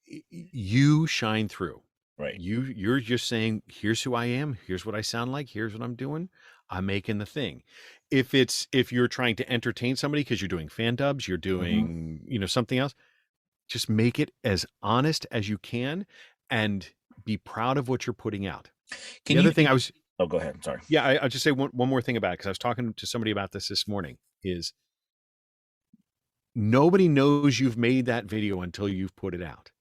you shine through. Right. You're just saying, here's who I am, here's what I sound like, here's what I'm doing. I'm making the thing. If you're trying to entertain somebody because you're doing fan dubs, you're doing, something else, just make it as honest as you can and be proud of what you're putting out. Oh, go ahead. I'm sorry. Yeah, I'll just say one more thing about it, because I was talking to somebody about this morning, is nobody knows you've made that video until you've put it out.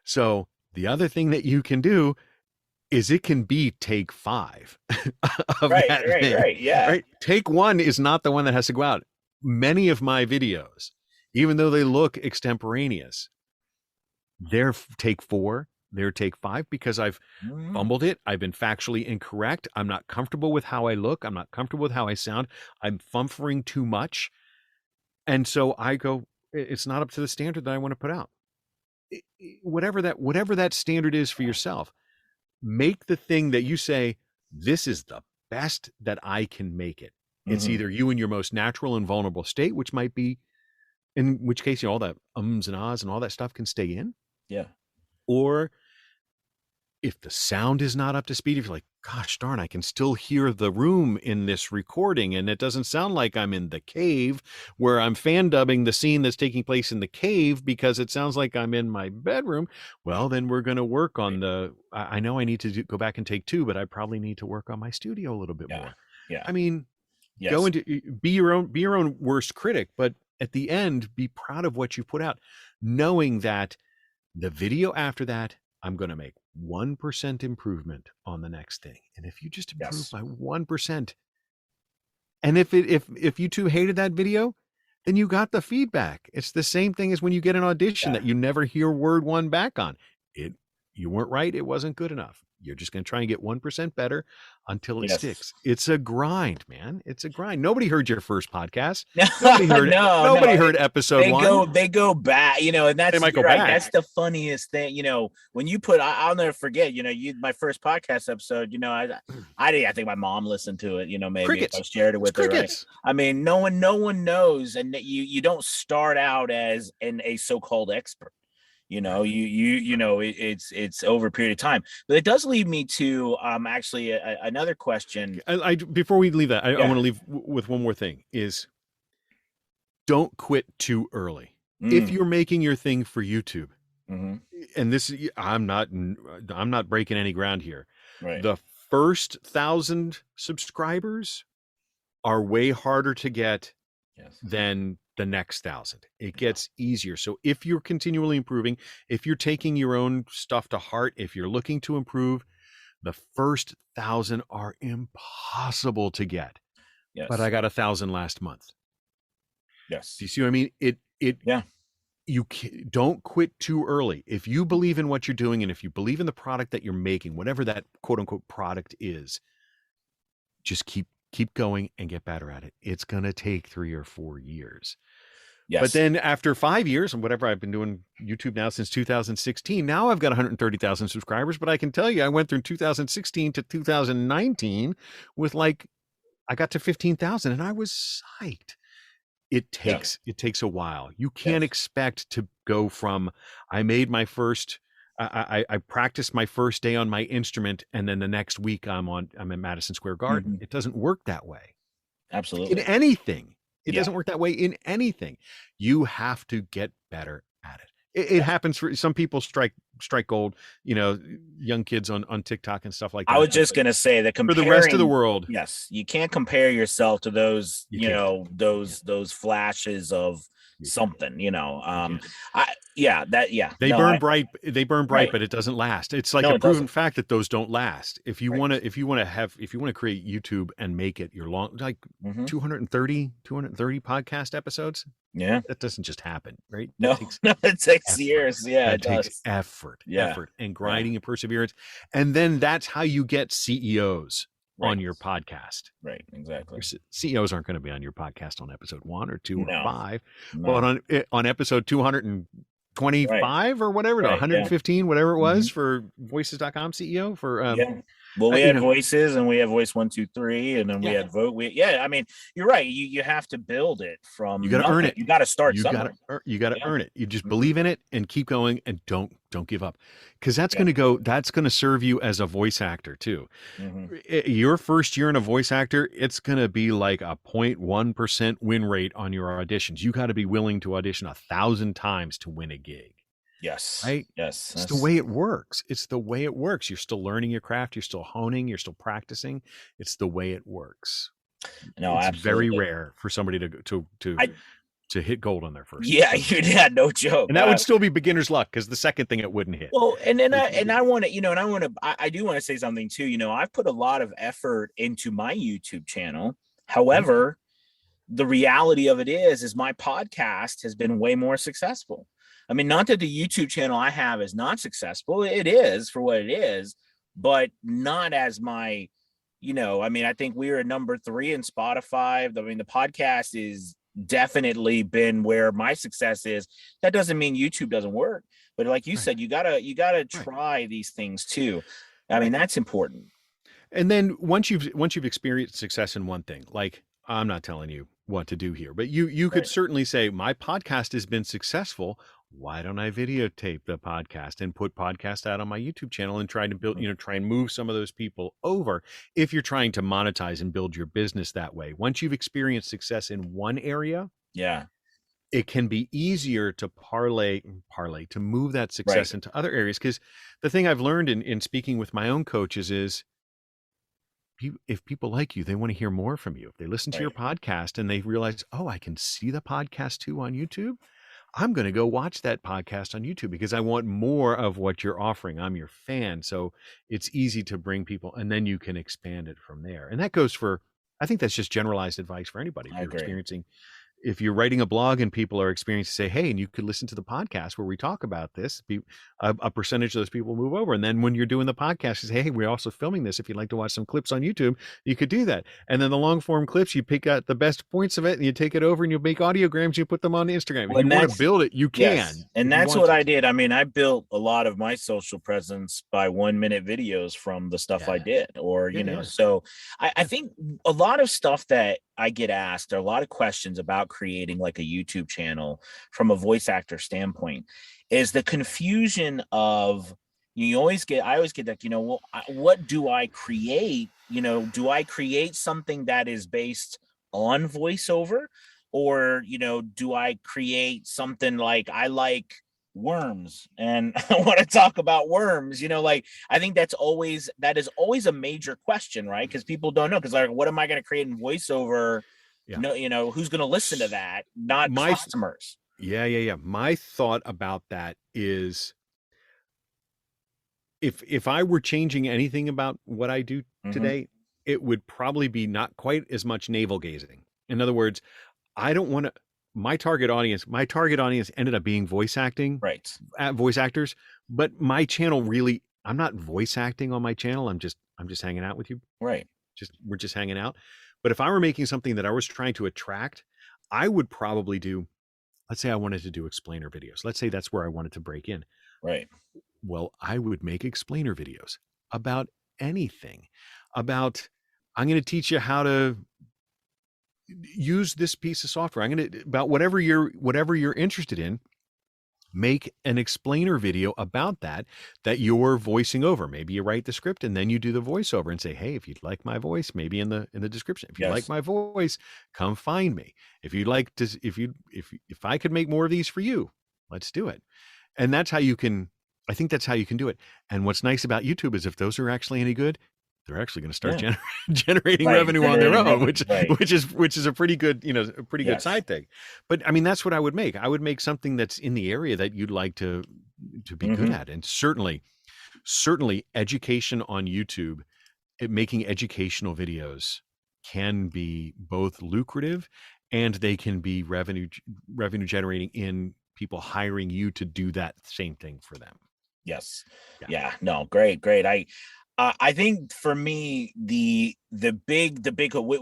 So the other thing that you can do is it can be take 5 of that thing. Right. Yeah. Right. Take 1 is not the one that has to go out. Many of my videos, even though they look extemporaneous, they're take 4, they're take 5, because I've fumbled it. I've been factually incorrect. I'm not comfortable with how I look. I'm not comfortable with how I sound. I'm fumfering too much. And so I go, it's not up to the standard that I want to put out. Whatever that standard is for yourself, make the thing that you say, this is the best that I can make it. It's either you in your most natural and vulnerable state, which might be, in which case, all that ums and ahs and all that stuff can stay in. Yeah. Or if the sound is not up to speed, if you're like, gosh darn, I can still hear the room in this recording, and it doesn't sound like I'm in the cave, where I'm fan dubbing the scene that's taking place in the cave because it sounds like I'm in my bedroom. Well, then we're going to work on I know I need to go back and take 2, but I probably need to work on my studio a little bit more. Yeah. I mean, go into, be your own worst critic, but at the end, be proud of what you put out, knowing that the video after that, I'm going to make 1% improvement on the next thing. And if you just improve by 1%, and if you two hated that video, then you got the feedback. It's the same thing as when you get an audition that you never hear word 1 back on. You weren't right. It wasn't good enough. You're just going to try and get 1% better until it sticks. It's a grind, man. It's a grind. Nobody heard your first podcast. Nobody heard Nobody heard episode 1. They go back, and that's, they might go back. That's the funniest thing, when you put, I'll never forget, my first podcast episode, I think my mom listened to it, maybe Crickets. If I shared it with her. Right? I mean, no one knows. And you don't start out as a so-called expert. It's over a period of time, but it does lead me to actually another question. Before we leave that, I want to leave with one more thing: is don't quit too early. If you're making your thing for YouTube, and this, I'm not breaking any ground here. Right. The first 1,000 subscribers are way harder to get than the next 1,000. It gets easier. So if you're continually improving, if you're taking your own stuff to heart, if you're looking to improve, the first 1,000 are impossible to get. Yes. But I got 1,000 last month. Yes. Do you see what I mean? You don't quit too early. If you believe in what you're doing, and if you believe in the product that you're making, whatever that quote unquote product is, just keep going and get better at it. It's going to take 3 or 4 years. Yes. But then after 5 years and whatever, I've been doing YouTube now since 2016. Now I've got 130,000 subscribers, but I can tell you I went through 2016 to 2019 with like, I got to 15,000 and I was psyched. It takes a while. You can't expect to go from I made my first I practiced my first day on my instrument and then the next week I'm in Madison Square Garden. It doesn't work that way. Absolutely. In anything. It doesn't work that way in anything. You have to get better at it. It happens for some people strike gold, young kids on TikTok and stuff like that. I was just going to say that for the rest of the world. Yes. You can't compare yourself to those, those flashes of something, they burn bright, but it doesn't last. It's like a proven fact that those don't last. If you want to create YouTube and make it your long, like 230 podcast episodes. Yeah. That doesn't just happen, right? No, it takes years. Yeah. It takes effort and grinding and perseverance. And then that's how you get CEOs on your podcast. Right. Exactly. CEOs aren't going to be on your podcast on episode 1 or 2 or 5, but on episode 225 or whatever, 115, whatever it was for voices.com CEO for, well, we had voices and we have voice 1, 2, 3, and then we had vote. I mean, you're right. You have to build it from. You got to earn it. You got to start somewhere. You got to earn it. You just believe in it and keep going and don't give up, because that's going to serve you as a voice actor too. Your first year in a voice actor, it's going to be like a 0.1% win rate on your auditions. You got to be willing to audition 1,000 times to win a gig. Yes. Right. Yes. It's the way it works. You're still learning your craft. You're still honing. You're still practicing. It's the way it works. No, it's absolutely. very rare for somebody to hit gold on their first. No joke. And that would still be beginner's luck, because the second thing it wouldn't hit. Well, I do want to say something too. I've put a lot of effort into my YouTube channel. However, the reality of it is my podcast has been way more successful. I mean, not that the YouTube channel I have is not successful. It is for what it is, but not as my, I think we are at number 3 in Spotify. I mean, the podcast is definitely been where my success is. That doesn't mean YouTube doesn't work, but like you said, you gotta try these things too. I mean, that's important. And then once you've experienced success in one thing, like, I'm not telling you what to do here, but you could certainly say, my podcast has been successful. Why don't I videotape the podcast and put podcast out on my YouTube channel and try to build, try and move some of those people over, if you're trying to monetize and build your business that way. Once you've experienced success in one area, it can be easier to parlay to move that success into other areas. Because the thing I've learned in speaking with my own coaches is, if people like you, they want to hear more from you. If they listen to your podcast and they realize, oh, I can see the podcast too on YouTube, I'm going to go watch that podcast on YouTube because I want more of what you're offering. I'm your fan. So it's easy to bring people, and then you can expand it from there. And that goes for, I think that's just generalized advice for anybody. If you're writing a blog and people are experiencing, say, hey, and you could listen to the podcast where we talk about this, a percentage of those people move over. And then when you're doing the podcast, you say, hey, we're also filming this. If you'd like to watch some clips on YouTube, you could do that. And then the long form clips, you pick out the best points of it and you take it over and you make audiograms, you put them on Instagram. If you want to build it, you can. Yes. And that's what I did. I mean, I built a lot of my social presence by 1-minute videos from the stuff I did, or, so I think a lot of stuff that I get asked, there are a lot of questions about creating like a YouTube channel from a voice actor standpoint, is the confusion of, I always get that, what do I create? Do I create something that is based on voiceover, or, do I create something like, I like worms and I want to talk about worms, I think that is always a major question, right? Because people don't know, because what am I going to create in voiceover? Who's going to listen to that? Not customers. My thought about that is, if I were changing anything about what I do today, it would probably be not quite as much navel gazing. In other words, I don't want to. My target audience ended up being voice acting, voice actors. But my channel really, I'm not voice acting on my channel. I'm just hanging out with you. Right. We're just hanging out. But if I were making something that I was trying to attract, I would probably do let's say I wanted to do explainer videos. Let's say that's where I wanted to break in. Right. Well, I would make explainer videos about anything. I'm going to teach you how to use this piece of software. About whatever you're interested in. Make an explainer video about that you're voicing over. Maybe you write the script and then you do the voiceover and say, hey, if you'd like my voice, maybe in the description, if you like my voice, come find me. If you'd like to, if I could make more of these for you, let's do it. And that's how you can, I think that's how you can do it. And what's nice about YouTube is if those are actually any good, they're actually going to start generating revenue on their own, which is a pretty good, good side thing. But I mean, that's what I would make. I would make something that's in the area that you'd like to be good at. And certainly education on YouTube, making educational videos can be both lucrative and they can be revenue generating in people hiring you to do that same thing for them. Yes. Yeah. No, great. I think for me, the big,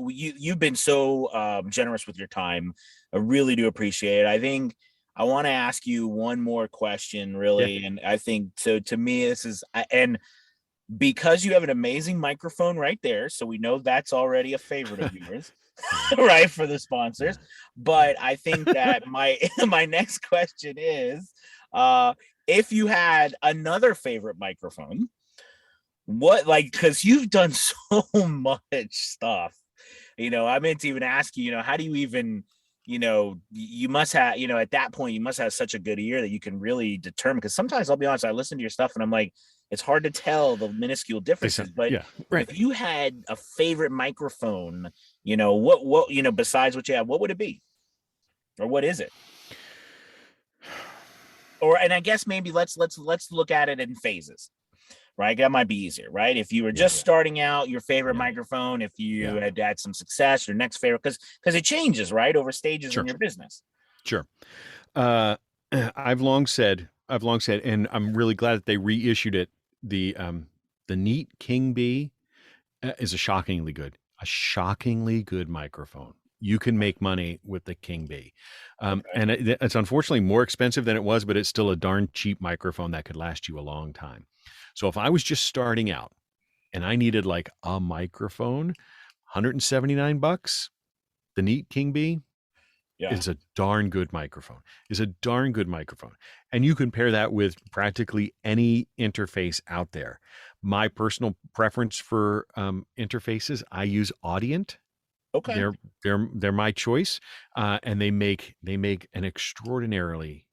you've been so generous with your time. I really do appreciate it. I think I want to ask you one more question, really. Yeah. And I think, so to me, this is, and because you have an amazing microphone right there, so we know that's already a favorite of yours, right, for the sponsors. But I think that my next question is, if you had another favorite microphone, what, like, because you've done so much stuff, I meant to even ask you, how do you even, you must have, at that point, you must have such a good ear that you can really determine, because sometimes I'll be honest, I listen to your stuff and I'm like, it's hard to tell the minuscule differences, but if you had a favorite microphone, what, besides what you have, what would it be? Or what is it? And I guess maybe let's look at it in phases. Right, that might be easier, right? If you were just starting out, your favorite microphone, if you had some success, your next favorite, because it changes, right, over stages in your business. Sure. I've long said, and I'm really glad that they reissued it. The Neat King Bee is a shockingly good microphone. You can make money with the King Bee. And it's unfortunately more expensive than it was, but it's still a darn cheap microphone that could last you a long time. So if I was just starting out and I needed like a microphone, $179, the Neat King Bee is a darn good microphone. And you can pair that with practically any interface out there. My personal preference for interfaces, I use Audient. Okay. They're my choice. And they make an extraordinarily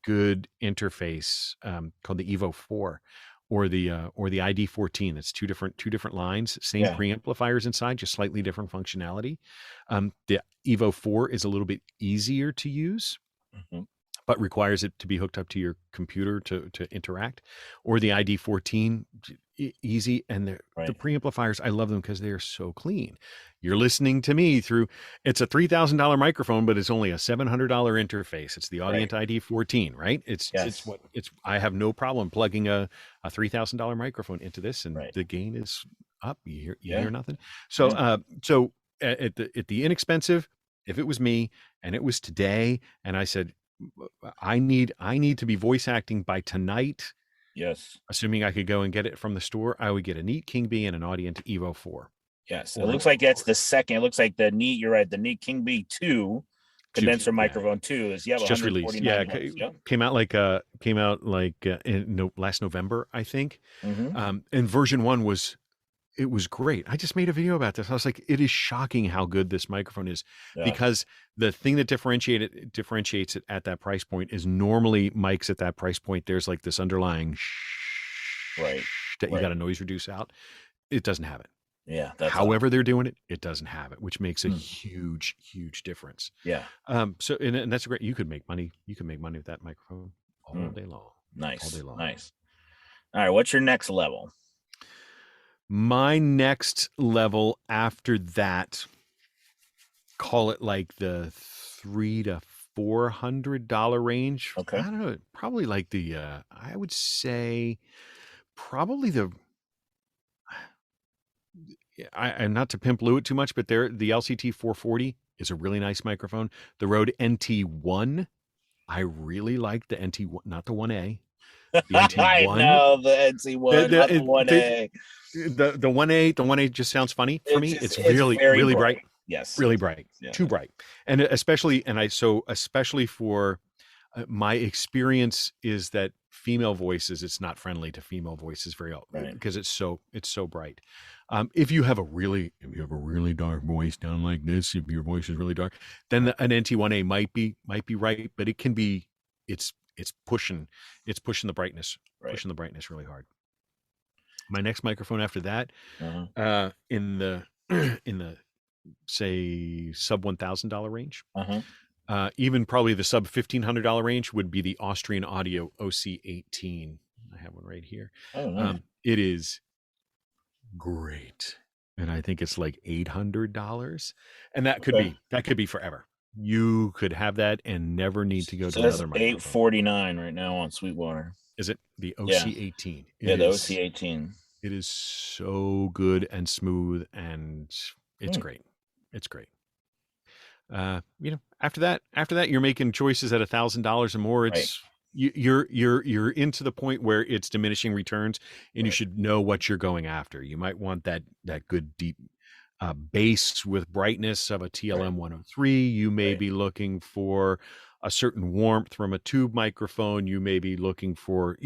good interface called the Evo 4. Or the ID14. That's two different lines, same preamplifiers inside, just slightly different functionality. The Evo 4 is a little bit easier to use, but requires it to be hooked up to your computer to interact. Or the ID14, easy, and the preamplifiers, I love them because they are so clean. You're listening to me through, it's a $3,000 microphone, but it's only a $700 interface. It's the Audient ID14, right? I have no problem plugging a $3,000 microphone into this, and the gain is up. You hear nothing. So, at the inexpensive, if it was me and it was today, and I said, I need to be voice acting by tonight. Yes. Assuming I could go and get it from the store, I would get a Neat King Bee and an Audient Evo 4. Yes. It looks like that's the second. It looks like the Neat, you're right, the Neat King Bee 2 condenser microphone 2 is just released. Came out last November, I think. And version 1 was great. I just made a video about this. I was like, it is shocking how good this microphone is, because the thing that differentiates it at that price point is normally mics at that price point, there's like this underlying that you got to noise reduce out. It doesn't have it. Yeah. However they're doing it, it doesn't have it, which makes a huge difference. Yeah. So and that's great. You could make money. You can make money with that microphone all day long. Nice. All day long. Nice. All right. What's your next level? My next level after that, call it like the $300 to $400 range. Okay. I don't know. Probably like I would say probably I'm not to pimp Lou it too much, but the LCT 440 is a really nice microphone. The Rode NT1 I really like the NT, not the 1A, the NT1. I know the NC1, not the 1A. The 1A, the 1A just sounds funny for me. It's really, very really bright. Yes. Really bright. Yeah. Too bright. And especially for my experience is that female voices, it's not friendly to female voices very often because it's so bright. If you have a really dark voice down like this, if your voice is really dark, then an NT1A might be right, but it can be, it's pushing the brightness, pushing the brightness really hard. My next microphone after that, in the say sub $1,000 range, even probably the sub $1,500 range would be the Austrian Audio OC18. I have one right here. Oh, nice. It is great, and I think it's like $800, and that could be forever. You could have that and never need to go to another microphone. $849 right now on Sweetwater. Is it the OC18? Yeah, the OC18. It is so good and smooth, and it's great. It's great. After that, you're making choices at $1,000 or more. It's you're into the point where it's diminishing returns, and you should know what you're going after. You might want that good deep bass with brightness of a TLM 103. You may be looking for a certain warmth from a tube microphone. You may be looking for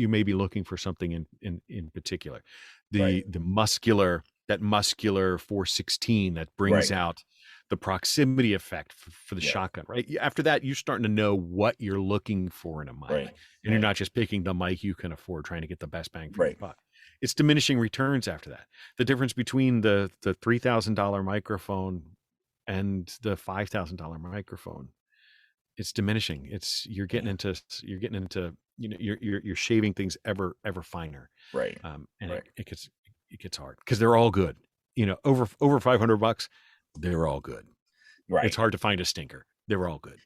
something in particular. The muscular 416 that brings out the proximity effect for the shotgun, right? After that, you're starting to know what you're looking for in a mic, and you're not just picking the mic you can afford, trying to get the best bang for your buck. It's diminishing returns after that. The difference between the $3,000 microphone and the $5,000 microphone, it's diminishing. You're getting into you're shaving things ever finer, it gets hard because they're all good. Over $500, they're all good. Right. It's hard to find a stinker. They're all good.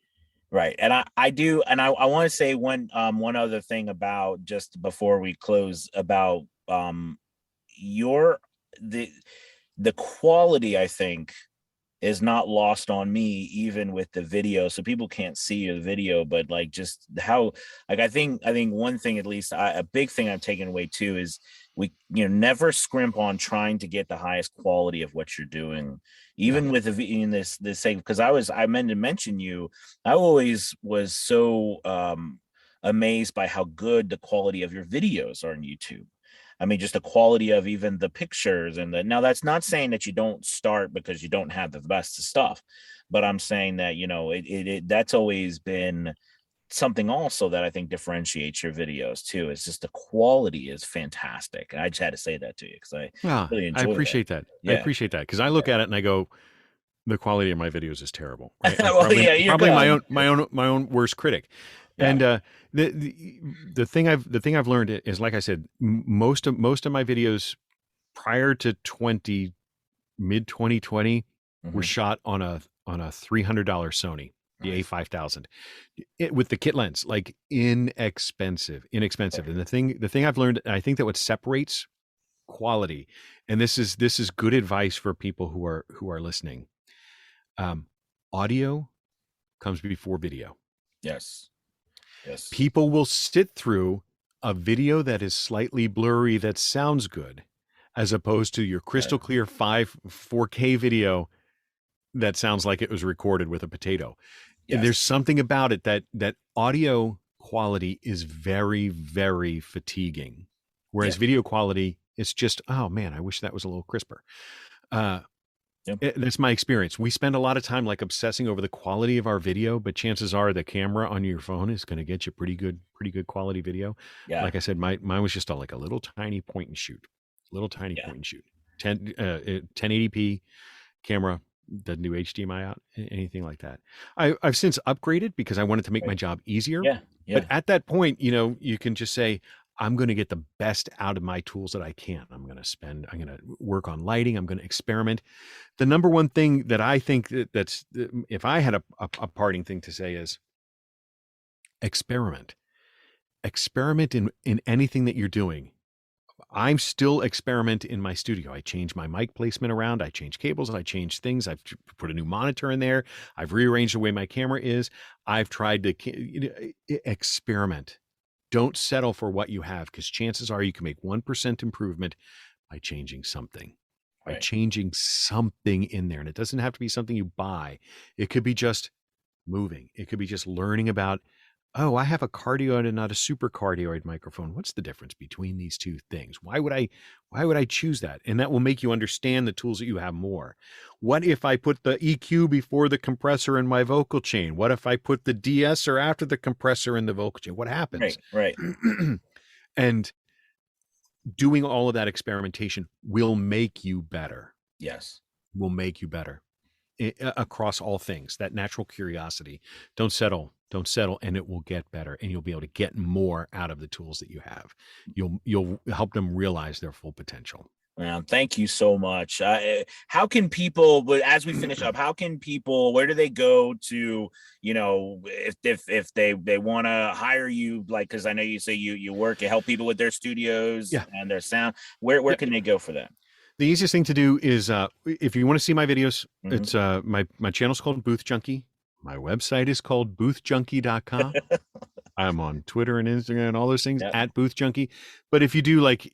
Right. And I do. And I want to say one other thing about, just before we close, about the quality, I think, is not lost on me, even with the video. So people can't see the video, but like just how, like, I think one thing, at least a big thing I've taken away too, is we, never scrimp on trying to get the highest quality of what you're doing, even with this thing. Because I meant to mention I always was so amazed by how good the quality of your videos are on YouTube. I mean, just the quality of even the pictures now that's not saying that you don't start because you don't have the best stuff, but I'm saying that, that's always been something also that I think differentiates your videos too. It's just the quality is fantastic. And I just had to say that to you because I really enjoy I appreciate that. Yeah. I appreciate that because I look at it and I go, the quality of my videos is terrible. Right? Probably my own worst critic. Yeah. And the thing I've learned is, like I said, most of my videos prior to mid 2020 were shot on a $300 Sony, the A5000, with the kit lens, like inexpensive. And the thing I've learned, I think that what separates quality, and this is good advice for people who are listening. Audio comes before video. Yes. People will sit through a video that is slightly blurry that sounds good, as opposed to your crystal clear 4K video that sounds like it was recorded with a potato. Yes. And there's something about it that audio quality is very, very fatiguing, whereas video quality is just, oh man, I wish that was a little crisper. That's my experience. We spend a lot of time like obsessing over the quality of our video, but chances are the camera on your phone is going to get you pretty good quality video. Yeah. Like I said, mine was just a little tiny point and shoot, 1080p camera, doesn't do HDMI out, anything like that. I've since upgraded because I wanted to make my job easier. Yeah. But at that point, you can just say, I'm going to get the best out of my tools that I can. I'm going to work on lighting. I'm going to experiment. The number one thing that I think that's, if I had a parting thing to say, is experiment in anything that you're doing. I'm still experiment in my studio. I change my mic placement around. I change cables. I change things. I've put a new monitor in there. I've rearranged the way my camera is. I've tried to experiment. Don't settle for what you have, because chances are you can make 1% improvement by changing something. By changing something in there. And it doesn't have to be something you buy. It could be just moving. It could be just learning about, oh, I have a cardioid and not a super cardioid microphone. What's the difference between these two things? Why would I choose that? And that will make you understand the tools that you have more. What if I put the EQ before the compressor in my vocal chain? What if I put the de-esser after the compressor in the vocal chain? What happens? Right. And doing all of that experimentation will make you better. Yes. Will make you better across all things. That natural curiosity. Don't settle, and it will get better, and you'll be able to get more out of the tools that you have. You'll help them realize their full potential. Well, thank you so much. How can people, as we finish up, where do they go to, if they want to hire you, like, because I know you say you work to help people with their studios and their sound, where can they go for that? The easiest thing to do is, if you want to see my videos, it's my channel's called Booth Junkie. My website is called boothjunkie.com. I'm on Twitter and Instagram and all those things at Booth Junkie. But if you do, like,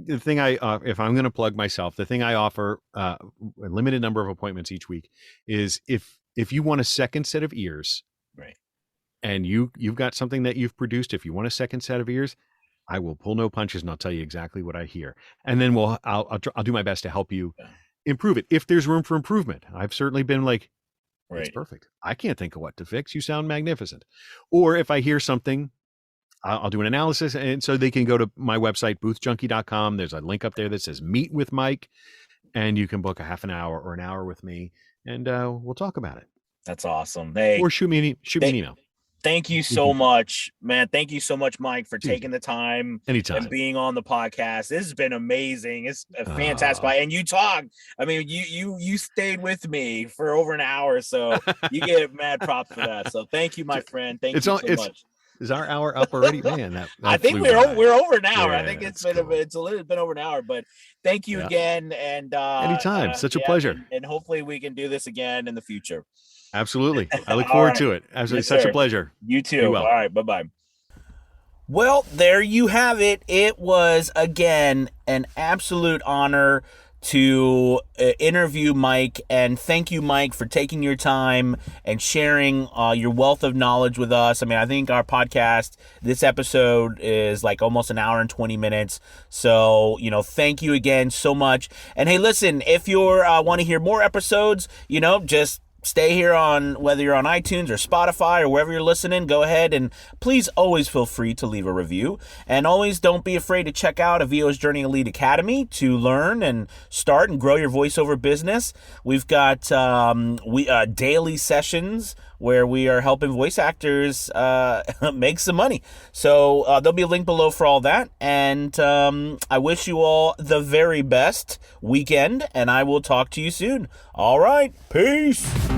the thing if I'm going to plug myself, the thing I offer, a limited number of appointments each week, is if you want a second set of ears, right, and you've got something that you've produced, if you want a second set of ears, I will pull no punches and I'll tell you exactly what I hear. And then I'll do my best to help you improve it. If there's room for improvement, I've certainly been like, it's perfect. I can't think of what to fix. You sound magnificent. Or if I hear something, I'll do an analysis. And so they can go to my website, boothjunkie.com. There's a link up there that says Meet with Mike, and you can book a half an hour or an hour with me, and we'll talk about it. That's awesome. Or shoot me an email. Thank you so much, man. Thank you so much, Mike, for taking the time anytime and being on the podcast. This has been amazing. It's a fantastic. And you talked. I mean, you stayed with me for over an hour, so you get mad props for that. So thank you, my friend. Thank you so much. Is our hour up already, man? That I think we're over an hour. Yeah, I think it's been over an hour. But thank you again, and anytime. Such a pleasure. And hopefully we can do this again in the future. Absolutely. I look forward to it. Absolutely. Yes, such sir. A pleasure. You too. Well. All right. Bye-bye. Well, there you have it. It was, again, an absolute honor to interview Mike, and thank you, Mike, for taking your time and sharing your wealth of knowledge with us. I mean, I think our podcast, this episode is like almost an hour and 20 minutes. So, thank you again so much. And hey, listen, if you want to hear more episodes, just stay here on, whether you're on iTunes or Spotify or wherever you're listening, go ahead and please always feel free to leave a review. And always don't be afraid to check out a VO's Journey Elite Academy to learn and start and grow your voiceover business. We've got daily sessions where we are helping voice actors make some money. So there'll be a link below for all that. And I wish you all the very best weekend, and I will talk to you soon. All right. Peace.